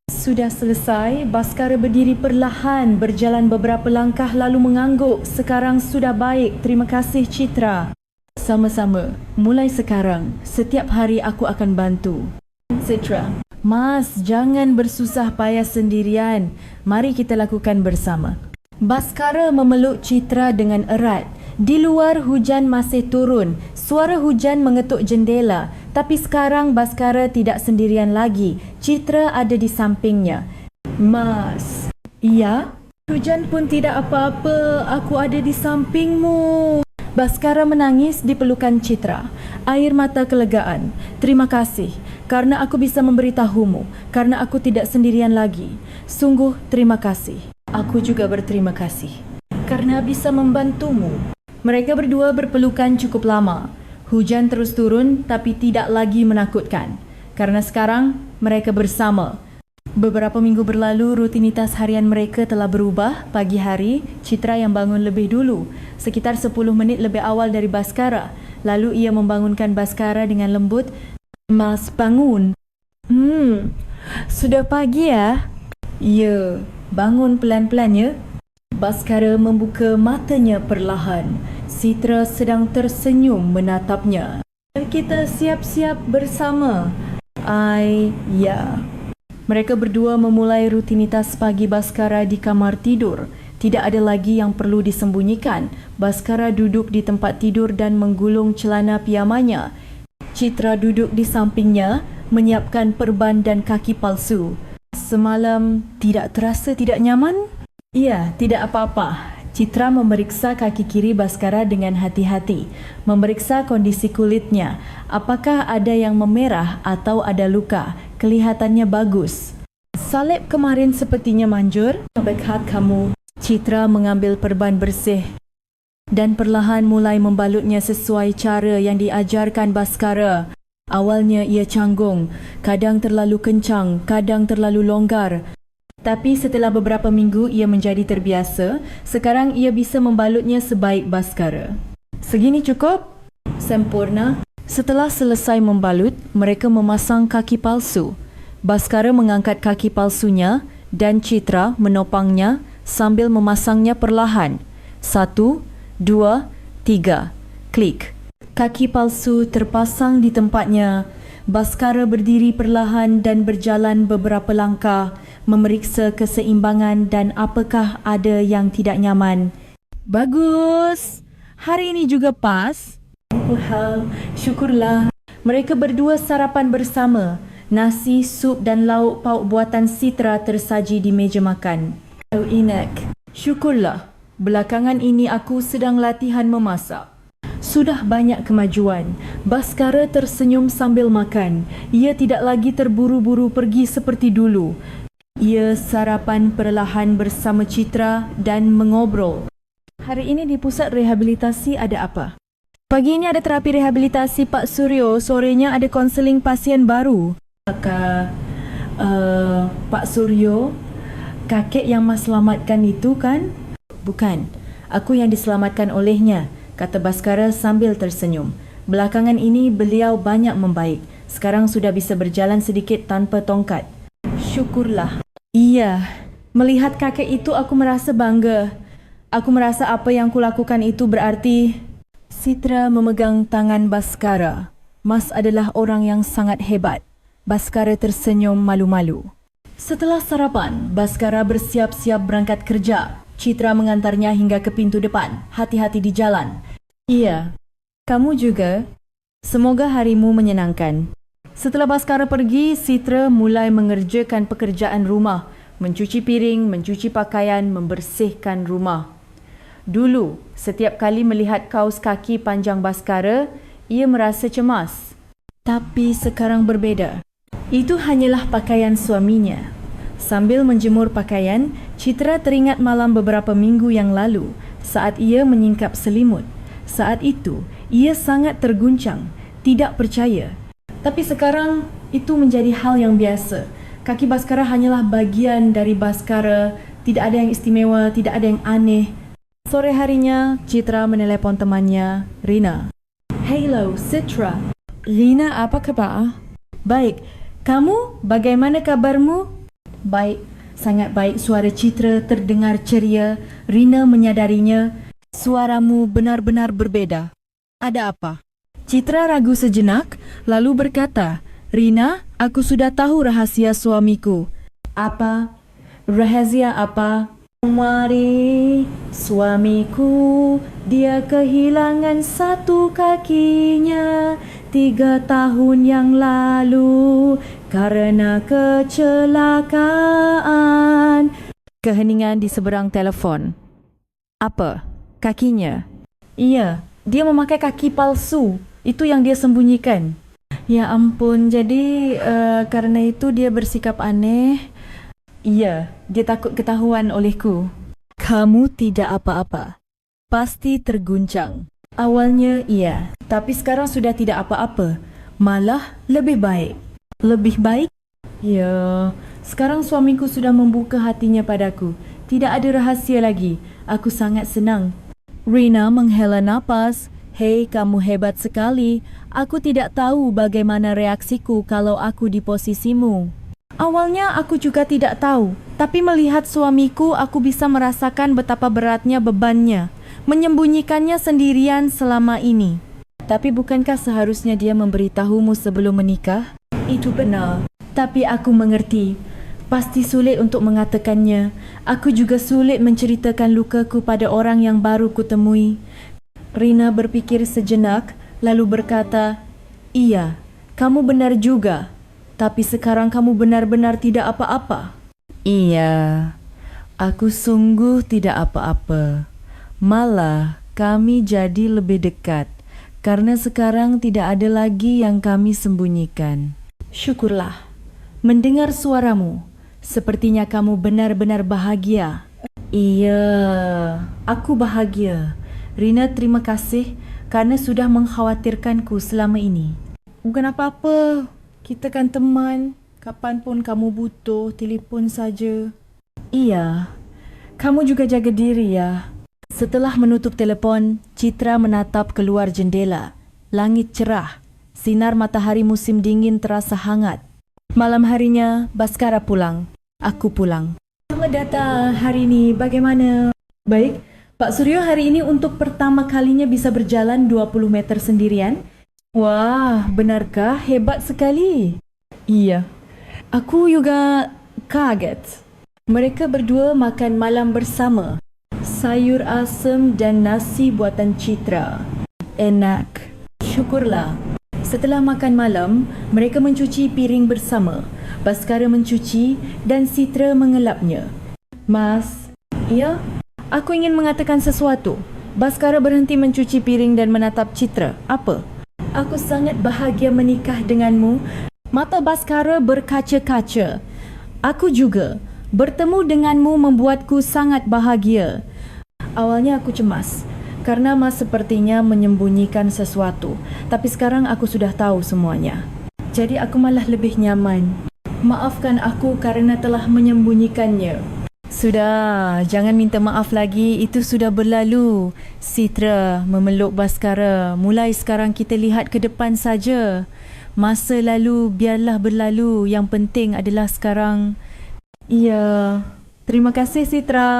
A: Sudah selesai, Baskara berdiri perlahan, berjalan beberapa langkah lalu mengangguk. Sekarang sudah baik, terima kasih Citra. Sama-sama, mulai sekarang, setiap hari aku akan bantu. Citra, Mas, jangan bersusah payah sendirian. Mari kita lakukan bersama. Baskara memeluk Citra dengan erat. Di luar hujan masih turun. Suara hujan mengetuk jendela. Tapi sekarang Baskara tidak sendirian lagi. Citra ada di sampingnya. Mas. Iya? Hujan pun tidak apa-apa. Aku ada di sampingmu. Baskara menangis di pelukan Citra. Air mata kelegaan. Terima kasih. Karena aku bisa memberitahumu. Karena aku tidak sendirian lagi. Sungguh terima kasih. Aku juga berterima kasih. Karena bisa membantumu. Mereka berdua berpelukan cukup lama. Hujan terus turun tapi tidak lagi menakutkan. Karena sekarang mereka bersama. Beberapa minggu berlalu, rutinitas harian mereka telah berubah. Pagi hari, Citra yang bangun lebih dulu, sekitar 10 minit lebih awal dari Baskara. Lalu ia membangunkan Baskara dengan lembut. Mas, bangun. Sudah pagi ya? Ya, bangun pelan-pelan ya. Baskara membuka matanya perlahan. Citra sedang tersenyum menatapnya. Kita siap-siap bersama. Ya. Mereka berdua memulai rutinitas pagi Baskara di kamar tidur. Tidak ada lagi yang perlu disembunyikan. Baskara duduk di tempat tidur dan menggulung celana piyamanya. Citra duduk di sampingnya, menyiapkan perban dan kaki palsu. Semalam tidak terasa tidak nyaman? Ya, tidak apa-apa. Citra memeriksa kaki kiri Baskara dengan hati-hati. Memeriksa kondisi kulitnya. Apakah ada yang memerah atau ada luka? Kelihatannya bagus. Salib kemarin sepertinya manjur. Berkat kamu. Citra mengambil perban bersih dan perlahan mulai membalutnya sesuai cara yang diajarkan Baskara. Awalnya ia canggung, kadang terlalu kencang, kadang terlalu longgar. Tapi setelah beberapa minggu ia menjadi terbiasa. Sekarang ia bisa membalutnya sebaik Baskara. Segini cukup? Sempurna. Setelah selesai membalut, mereka memasang kaki palsu. Baskara mengangkat kaki palsunya dan Citra menopangnya sambil memasangnya perlahan. 1, 2, 3. Klik. Kaki palsu terpasang di tempatnya. Baskara berdiri perlahan dan berjalan beberapa langkah, memeriksa keseimbangan dan apakah ada yang tidak nyaman. Bagus. Hari ini juga pas. Syukurlah. Mereka berdua sarapan bersama. Nasi, sup dan lauk pauk buatan Citra tersaji di meja makan. Oh, Inek. Syukurlah. Belakangan ini aku sedang latihan memasak. Sudah banyak kemajuan. Baskara tersenyum sambil makan. Ia tidak lagi terburu-buru pergi seperti dulu. Ia sarapan perlahan bersama Citra dan mengobrol. Hari ini di pusat rehabilitasi ada apa? Pagi ini ada terapi rehabilitasi Pak Suryo. Sorenya ada konseling pasien baru. Pak Suryo, kakek yang mas selamatkan itu kan? Bukan. Aku yang diselamatkan olehnya, kata Baskara sambil tersenyum. Belakangan ini beliau banyak membaik. Sekarang sudah bisa berjalan sedikit tanpa tongkat. Syukurlah. Iya, melihat kakek itu aku merasa bangga. Aku merasa apa yang kulakukan itu berarti. Citra memegang tangan Baskara. Mas adalah orang yang sangat hebat. Baskara tersenyum malu-malu. Setelah sarapan, Baskara bersiap-siap berangkat kerja. Citra mengantarnya hingga ke pintu depan. Hati-hati di jalan. Iya, kamu juga. Semoga harimu menyenangkan. Setelah Baskara pergi, Citra mulai mengerjakan pekerjaan rumah. Mencuci piring, mencuci pakaian, membersihkan rumah. Dulu, setiap kali melihat kaus kaki panjang Baskara, ia merasa cemas. Tapi sekarang berbeda. Itu hanyalah pakaian suaminya. Sambil menjemur pakaian, Citra teringat malam beberapa minggu yang lalu saat ia menyingkap selimut. Saat itu, ia sangat terguncang, tidak percaya. Tapi sekarang, itu menjadi hal yang biasa. Kaki Baskara hanyalah bagian dari Baskara. Tidak ada yang istimewa, tidak ada yang aneh. Sore harinya, Citra menelepon temannya, Rina. Hello, Citra. Rina, apa khabar? Baik. Kamu, bagaimana kabarmu? Baik, sangat baik. Suara Citra terdengar ceria. Rina menyadarinya. Suaramu benar-benar berbeda. Ada apa? Citra ragu sejenak, lalu berkata, Rina, aku sudah tahu rahasia suamiku. Apa? Rahasia apa? Mari, suamiku, dia kehilangan satu kakinya 3 tahun yang lalu karena kecelakaan. Keheningan di seberang telefon. Apa? Kakinya? Iya, dia memakai kaki palsu. Itu yang dia sembunyikan. Ya ampun, jadi karena itu dia bersikap aneh. Iya, dia takut ketahuan olehku. Kamu tidak apa-apa. Pasti terguncang. Awalnya iya, tapi sekarang sudah tidak apa-apa. Malah lebih baik. Lebih baik? Ya, Sekarang suamiku sudah membuka hatinya padaku. Tidak ada rahasia lagi. Aku sangat senang. Rina menghela napas. Hei, kamu hebat sekali. Aku tidak tahu bagaimana reaksiku kalau aku di posisimu. Awalnya aku juga tidak tahu, tapi melihat suamiku aku bisa merasakan betapa beratnya bebannya, menyembunyikannya sendirian selama ini. Tapi bukankah seharusnya dia memberitahumu sebelum menikah? Itu benar, tapi aku mengerti. Pasti sulit untuk mengatakannya. Aku juga sulit menceritakan lukaku pada orang yang baru kutemui. Rina berpikir sejenak, lalu berkata, "Iya, kamu benar juga. Tapi sekarang kamu benar-benar tidak apa-apa." "Iya, aku sungguh tidak apa-apa. Malah kami jadi lebih dekat, karena sekarang tidak ada lagi yang kami sembunyikan." "Syukurlah. Mendengar suaramu, sepertinya kamu benar-benar bahagia." "Iya, aku bahagia. Rina, terima kasih karena sudah mengkhawatirkanku selama ini." "Bukan apa-apa. Kita kan teman. Kapanpun kamu butuh, telefon saja." "Iya, kamu juga jaga diri ya." Setelah menutup telefon, Citra menatap keluar jendela. Langit cerah. Sinar matahari musim dingin terasa hangat. Malam harinya, Baskara pulang. Aku pulang. "Selamat datang hari ini. Bagaimana?" "Baik. Pak Suryo hari ini untuk pertama kalinya bisa berjalan 20 meter sendirian." "Wah, benarkah? Hebat sekali." "Iya. Aku juga kaget." Mereka berdua makan malam bersama. Sayur asam dan nasi buatan Citra. Enak. Syukurlah. Setelah makan malam, mereka mencuci piring bersama. Baskara mencuci dan Citra mengelapnya. "Mas." "Ya?" "Aku ingin mengatakan sesuatu." Baskara berhenti mencuci piring dan menatap Citra. "Apa?" "Aku sangat bahagia menikah denganmu." Mata Baskara berkaca-kaca. "Aku juga. Bertemu denganmu membuatku sangat bahagia." Awalnya aku cemas, karena Mas sepertinya menyembunyikan sesuatu. Tapi sekarang aku sudah tahu semuanya. Jadi aku malah lebih nyaman. Maafkan aku karena telah menyembunyikannya." "Sudah, jangan minta maaf lagi. Itu sudah berlalu." Citra memeluk Baskara. "Mulai sekarang kita lihat ke depan saja. Masa lalu biarlah berlalu. Yang penting adalah sekarang." "Iya. Terima kasih, Citra."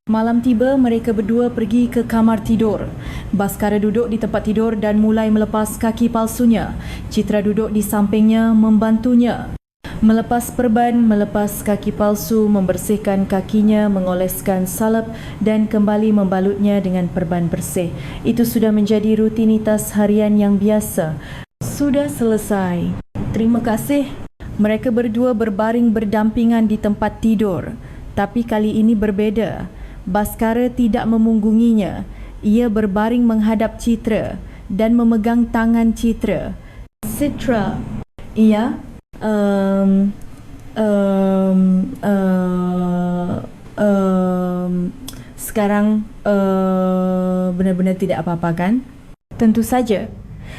A: Malam tiba, mereka berdua pergi ke kamar tidur. Baskara duduk di tempat tidur dan mulai melepas kaki palsunya. Citra duduk di sampingnya membantunya. Melepas perban, melepas kaki palsu, membersihkan kakinya, mengoleskan salep dan kembali membalutnya dengan perban bersih. Itu sudah menjadi rutinitas harian yang biasa. Sudah selesai. "Terima kasih." Mereka berdua berbaring berdampingan di tempat tidur. Tapi kali ini berbeza. Baskara tidak memunggunginya. Ia berbaring menghadap Citra dan memegang tangan Citra. "Citra." "Iya?" Sekarang benar-benar tidak apa-apa kan?" "Tentu saja.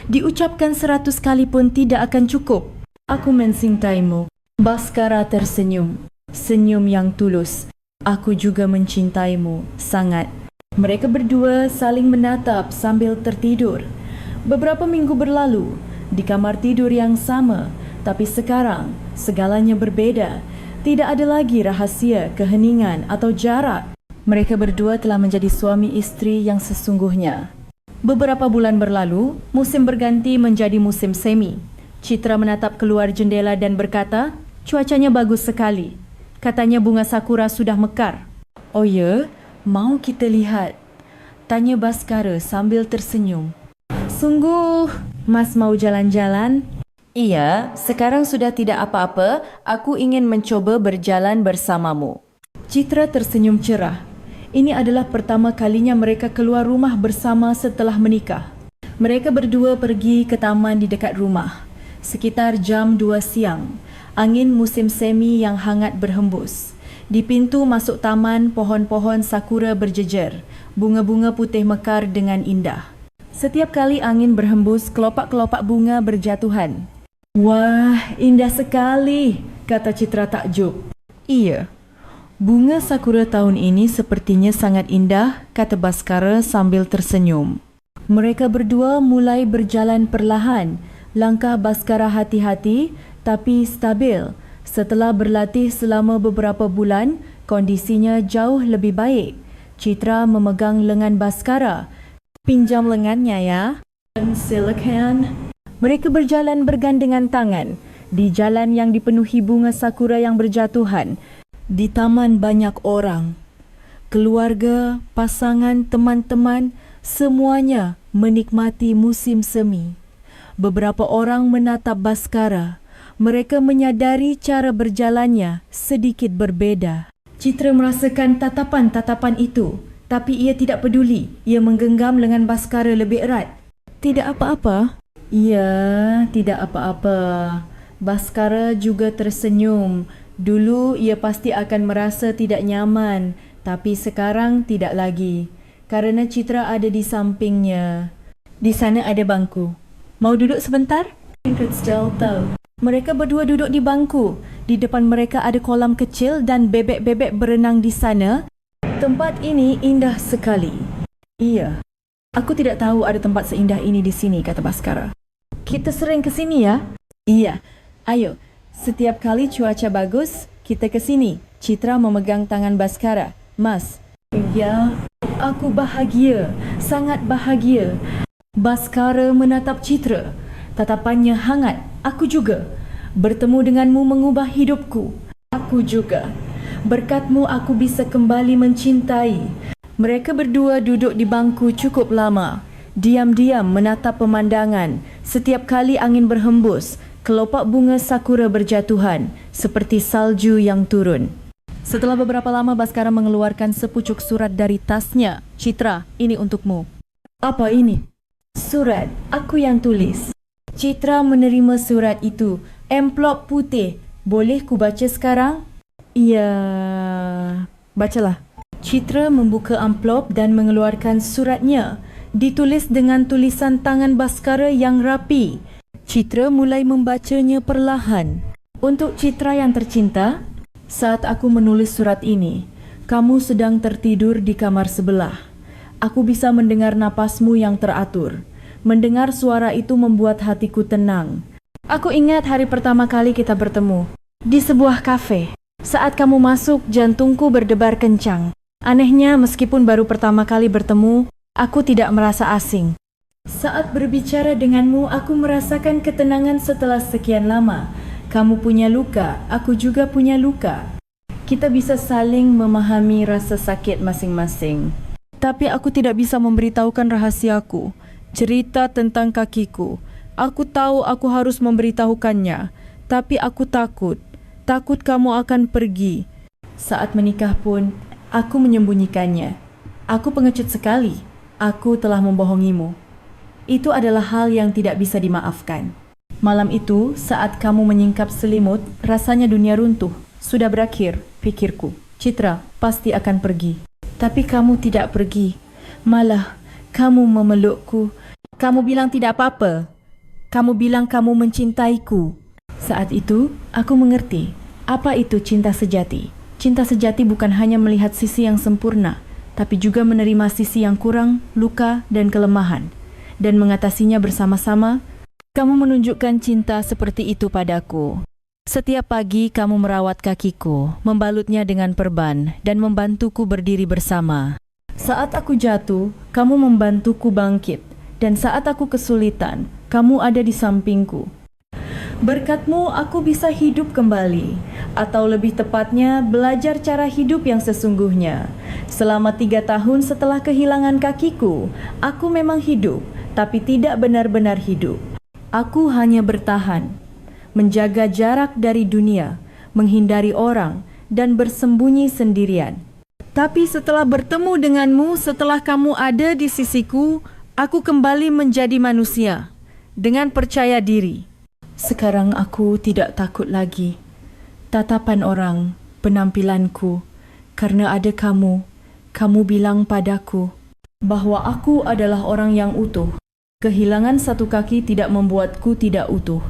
A: Diucapkan 100 kali pun tidak akan cukup." "Aku mencintaimu." Baskara tersenyum. Senyum yang tulus. "Aku juga mencintaimu sangat." Mereka berdua saling menatap sambil tertidur. Beberapa minggu berlalu di kamar tidur yang sama, tapi sekarang segalanya berbeda. Tidak ada lagi rahasia, keheningan atau jarak. Mereka berdua telah menjadi suami istri yang sesungguhnya. Beberapa bulan berlalu, musim berganti menjadi musim semi. Citra menatap keluar jendela dan berkata, "Cuacanya bagus sekali. Katanya bunga sakura sudah mekar." "Oh ya? Mau kita lihat?" tanya Baskara sambil tersenyum. "Sungguh, Mas mau jalan-jalan?" "Iya, sekarang sudah tidak apa-apa. Aku ingin mencoba berjalan bersamamu." Citra tersenyum cerah. Ini adalah pertama kalinya mereka keluar rumah bersama setelah menikah. Mereka berdua pergi ke taman di dekat rumah. Sekitar jam 2 siang. Angin musim semi yang hangat berhembus. Di pintu masuk taman, pohon-pohon sakura berjejer. Bunga-bunga putih mekar dengan indah. Setiap kali angin berhembus, kelopak-kelopak bunga berjatuhan. "Wah, indah sekali." Kata Citra takjub. Iya. Bunga sakura tahun ini sepertinya sangat indah, kata Baskara sambil tersenyum. Mereka berdua mulai berjalan perlahan. Langkah Baskara hati-hati tapi stabil. Setelah berlatih selama beberapa bulan, kondisinya jauh lebih baik. Citra memegang lengan Baskara. Pinjam lengannya ya. Silakan. Mereka berjalan bergandengan tangan di jalan yang dipenuhi bunga sakura yang berjatuhan. Di taman banyak orang. Keluarga, pasangan, teman-teman, semuanya menikmati musim semi. Beberapa orang menatap Baskara. Mereka menyadari cara berjalannya sedikit berbeda. Citra merasakan tatapan-tatapan itu, tapi ia tidak peduli. Ia menggenggam lengan Baskara lebih erat. Tidak apa-apa. Ya, tidak apa-apa. Baskara juga tersenyum. Dulu ia pasti akan merasa tidak nyaman, tapi sekarang tidak lagi. Karena Citra ada di sampingnya. Di sana ada bangku. Mau duduk sebentar? tahu. Mereka berdua duduk di bangku. Di depan mereka ada kolam kecil dan bebek-bebek berenang di sana. Tempat ini indah sekali. Iya. Aku tidak tahu ada tempat seindah ini di sini, kata Baskara. Kita sering ke sini ya? Iya. Ayo, setiap kali cuaca bagus, kita ke sini. Citra memegang tangan Baskara. Mas. Ya, aku bahagia. Sangat bahagia. Baskara menatap Citra. Tatapannya hangat. Aku juga. Bertemu denganmu mengubah hidupku. Aku juga. Berkatmu aku bisa kembali mencintai. Mereka berdua duduk di bangku cukup lama. Diam-diam menatap pemandangan. Setiap kali angin berhembus, kelopak bunga sakura berjatuhan, seperti salju yang turun. Setelah beberapa lama, Baskara mengeluarkan sepucuk surat dari tasnya. Citra, ini untukmu. Apa ini? Surat, aku yang tulis. Citra menerima surat itu. Amplop putih. Boleh ku baca sekarang? Ya, bacalah. Citra membuka amplop dan mengeluarkan suratnya. Ditulis dengan tulisan tangan Baskara yang rapi. Citra mulai membacanya perlahan. Untuk Citra yang tercinta, saat aku menulis surat ini, kamu sedang tertidur di kamar sebelah. Aku bisa mendengar napasmu yang teratur. Mendengar suara itu membuat hatiku tenang. Aku ingat hari pertama kali kita bertemu di sebuah kafe. Saat kamu masuk, jantungku berdebar kencang. Anehnya, meskipun baru pertama kali bertemu, aku tidak merasa asing. Saat berbicara denganmu, aku merasakan ketenangan setelah sekian lama. Kamu punya luka, aku juga punya luka. Kita bisa saling memahami rasa sakit masing-masing. Tapi aku tidak bisa memberitahukan rahasiaku. Cerita tentang kakiku. Aku tahu aku harus memberitahukannya. Tapi aku takut. Takut kamu akan pergi. Saat menikah pun, aku menyembunyikannya. Aku pengecut sekali. Aku telah membohongimu. Itu adalah hal yang tidak bisa dimaafkan. Malam itu, saat kamu menyingkap selimut, rasanya dunia runtuh. Sudah berakhir, pikirku. Citra pasti akan pergi. Tapi kamu tidak pergi. Malah, kamu memelukku. Kamu bilang tidak apa-apa. Kamu bilang kamu mencintaiku. Saat itu, aku mengerti. Apa itu cinta sejati? Cinta sejati bukan hanya melihat sisi yang sempurna, tapi juga menerima sisi yang kurang, luka, dan kelemahan, dan mengatasinya bersama-sama. Kamu menunjukkan cinta seperti itu padaku. Setiap pagi kamu merawat kakiku, membalutnya dengan perban, dan membantuku berdiri bersama. Saat aku jatuh, kamu membantuku bangkit, dan saat aku kesulitan, kamu ada di sampingku. Berkatmu, aku bisa hidup kembali, atau lebih tepatnya, belajar cara hidup yang sesungguhnya. Selama 3 tahun setelah kehilangan kakiku, aku memang hidup, tapi tidak benar-benar hidup. Aku hanya bertahan, menjaga jarak dari dunia, menghindari orang, dan bersembunyi sendirian. Tapi setelah bertemu denganmu, setelah kamu ada di sisiku, aku kembali menjadi manusia, dengan percaya diri. Sekarang aku tidak takut lagi. Tatapan orang, penampilanku, karena ada kamu. Kamu bilang padaku bahwa aku adalah orang yang utuh. Kehilangan satu kaki tidak membuatku tidak utuh.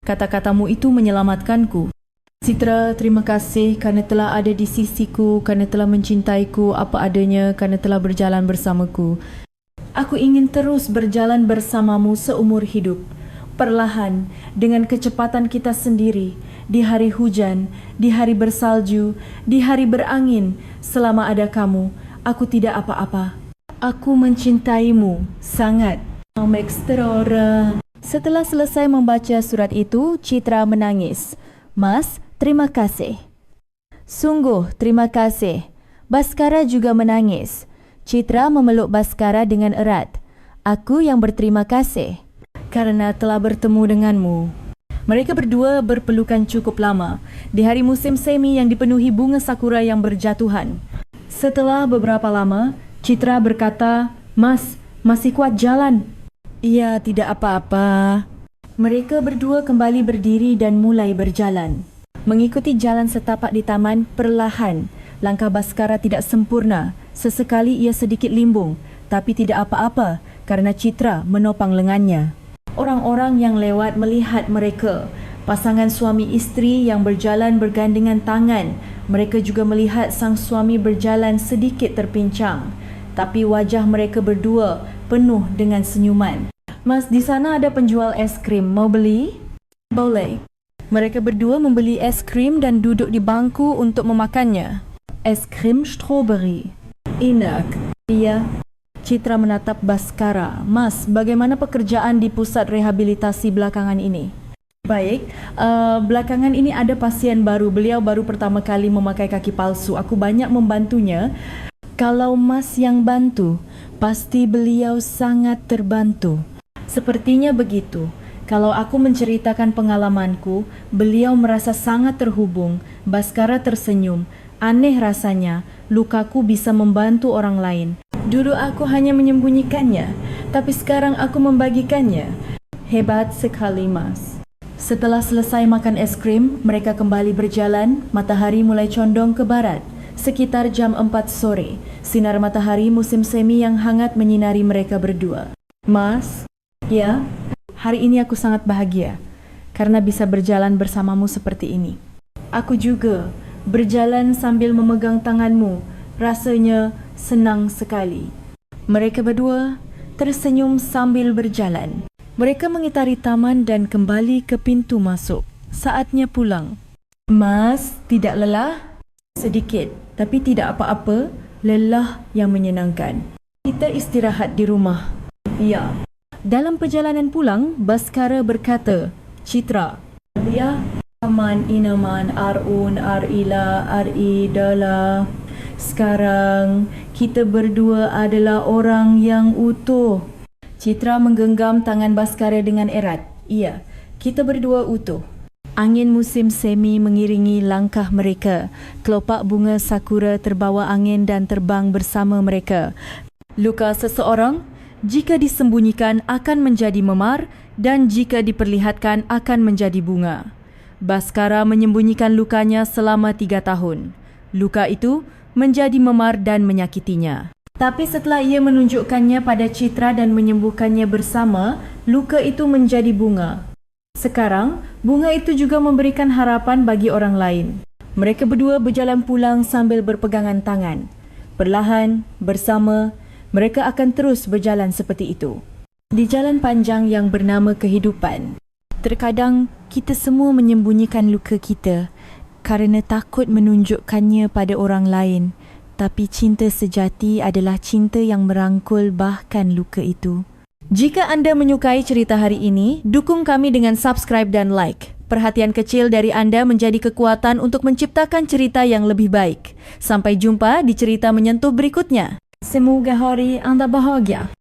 A: Kata-katamu itu menyelamatkanku. Citra, terima kasih kerana telah ada di sisiku, kerana telah mencintaiku apa adanya, kerana telah berjalan bersamaku. Aku ingin terus berjalan bersamamu seumur hidup. Perlahan, dengan kecepatan kita sendiri, di hari hujan, di hari bersalju, di hari berangin, selama ada kamu, aku tidak apa-apa. Aku mencintaimu sangat. Setelah selesai membaca surat itu, Citra menangis. Mas, terima kasih. Sungguh, terima kasih. Baskara juga menangis. Citra memeluk Baskara dengan erat. Aku yang berterima kasih kerana telah bertemu denganmu. Mereka berdua berpelukan cukup lama di hari musim semi yang dipenuhi bunga sakura yang berjatuhan. Setelah beberapa lama, Citra berkata, Mas, masih kuat jalan? Ya, tidak apa-apa. Mereka berdua kembali berdiri dan mulai berjalan. Mengikuti jalan setapak di taman perlahan. Langkah Baskara tidak sempurna. Sesekali ia sedikit limbung, tapi tidak apa-apa kerana Citra menopang lengannya. Orang-orang yang lewat melihat mereka. Pasangan suami isteri yang berjalan bergandengan tangan. Mereka juga melihat sang suami berjalan sedikit terpincang. Tapi wajah mereka berdua penuh dengan senyuman. Mas, di sana ada penjual es krim. Mau beli? Boleh. Mereka berdua membeli es krim dan duduk di bangku untuk memakannya. Es krim strawberry. Enak. Iya. Citra menatap Baskara. Mas, bagaimana pekerjaan di pusat rehabilitasi belakangan ini? Baik. Belakangan ini ada pasien baru. Beliau baru pertama kali memakai kaki palsu. Aku banyak membantunya. Kalau Mas yang bantu, pasti beliau sangat terbantu. Sepertinya begitu. Kalau aku menceritakan pengalamanku, beliau merasa sangat terhubung. Baskara tersenyum. Aneh rasanya, lukaku bisa membantu orang lain. Dulu aku hanya menyembunyikannya, tapi sekarang aku membagikannya. Hebat sekali, Mas. Setelah selesai makan es krim, mereka kembali berjalan. Matahari mulai condong ke barat. Sekitar jam 4 sore, sinar matahari musim semi yang hangat menyinari mereka berdua. Mas, ya, hari ini aku sangat bahagia karena bisa berjalan bersamamu seperti ini. Aku juga berjalan sambil memegang tanganmu, rasanya senang sekali. Mereka berdua tersenyum sambil berjalan. Mereka mengitari taman dan kembali ke pintu masuk. Saatnya pulang. Mas, tidak lelah? Sedikit, tapi tidak apa-apa. Lelah yang menyenangkan. Kita istirahat di rumah. Ya. Dalam perjalanan pulang, Baskara berkata, Citra, ya, aman inaman arun arila aridala. Sekarang kita berdua adalah orang yang utuh. Citra menggenggam tangan Baskara dengan erat. Iya, kita berdua utuh. Angin musim semi mengiringi langkah mereka. Kelopak bunga sakura terbawa angin dan terbang bersama mereka. Luka seseorang, jika disembunyikan akan menjadi memar dan jika diperlihatkan akan menjadi bunga. Baskara menyembunyikan lukanya selama 3 tahun. Luka itu menjadi memar dan menyakitinya. Tapi setelah ia menunjukkannya pada Citra dan menyembuhkannya bersama, luka itu menjadi bunga. Sekarang, bunga itu juga memberikan harapan bagi orang lain. Mereka berdua berjalan pulang sambil berpegangan tangan. Perlahan, bersama, mereka akan terus berjalan seperti itu. Di jalan panjang yang bernama kehidupan, terkadang kita semua menyembunyikan luka kita kerana takut menunjukkannya pada orang lain. Tapi cinta sejati adalah cinta yang merangkul bahkan luka itu. Jika anda menyukai cerita hari ini, dukung kami dengan subscribe dan like. Perhatian kecil dari anda menjadi kekuatan untuk menciptakan cerita yang lebih baik. Sampai jumpa di cerita menyentuh berikutnya. Semoga hari anda bahagia.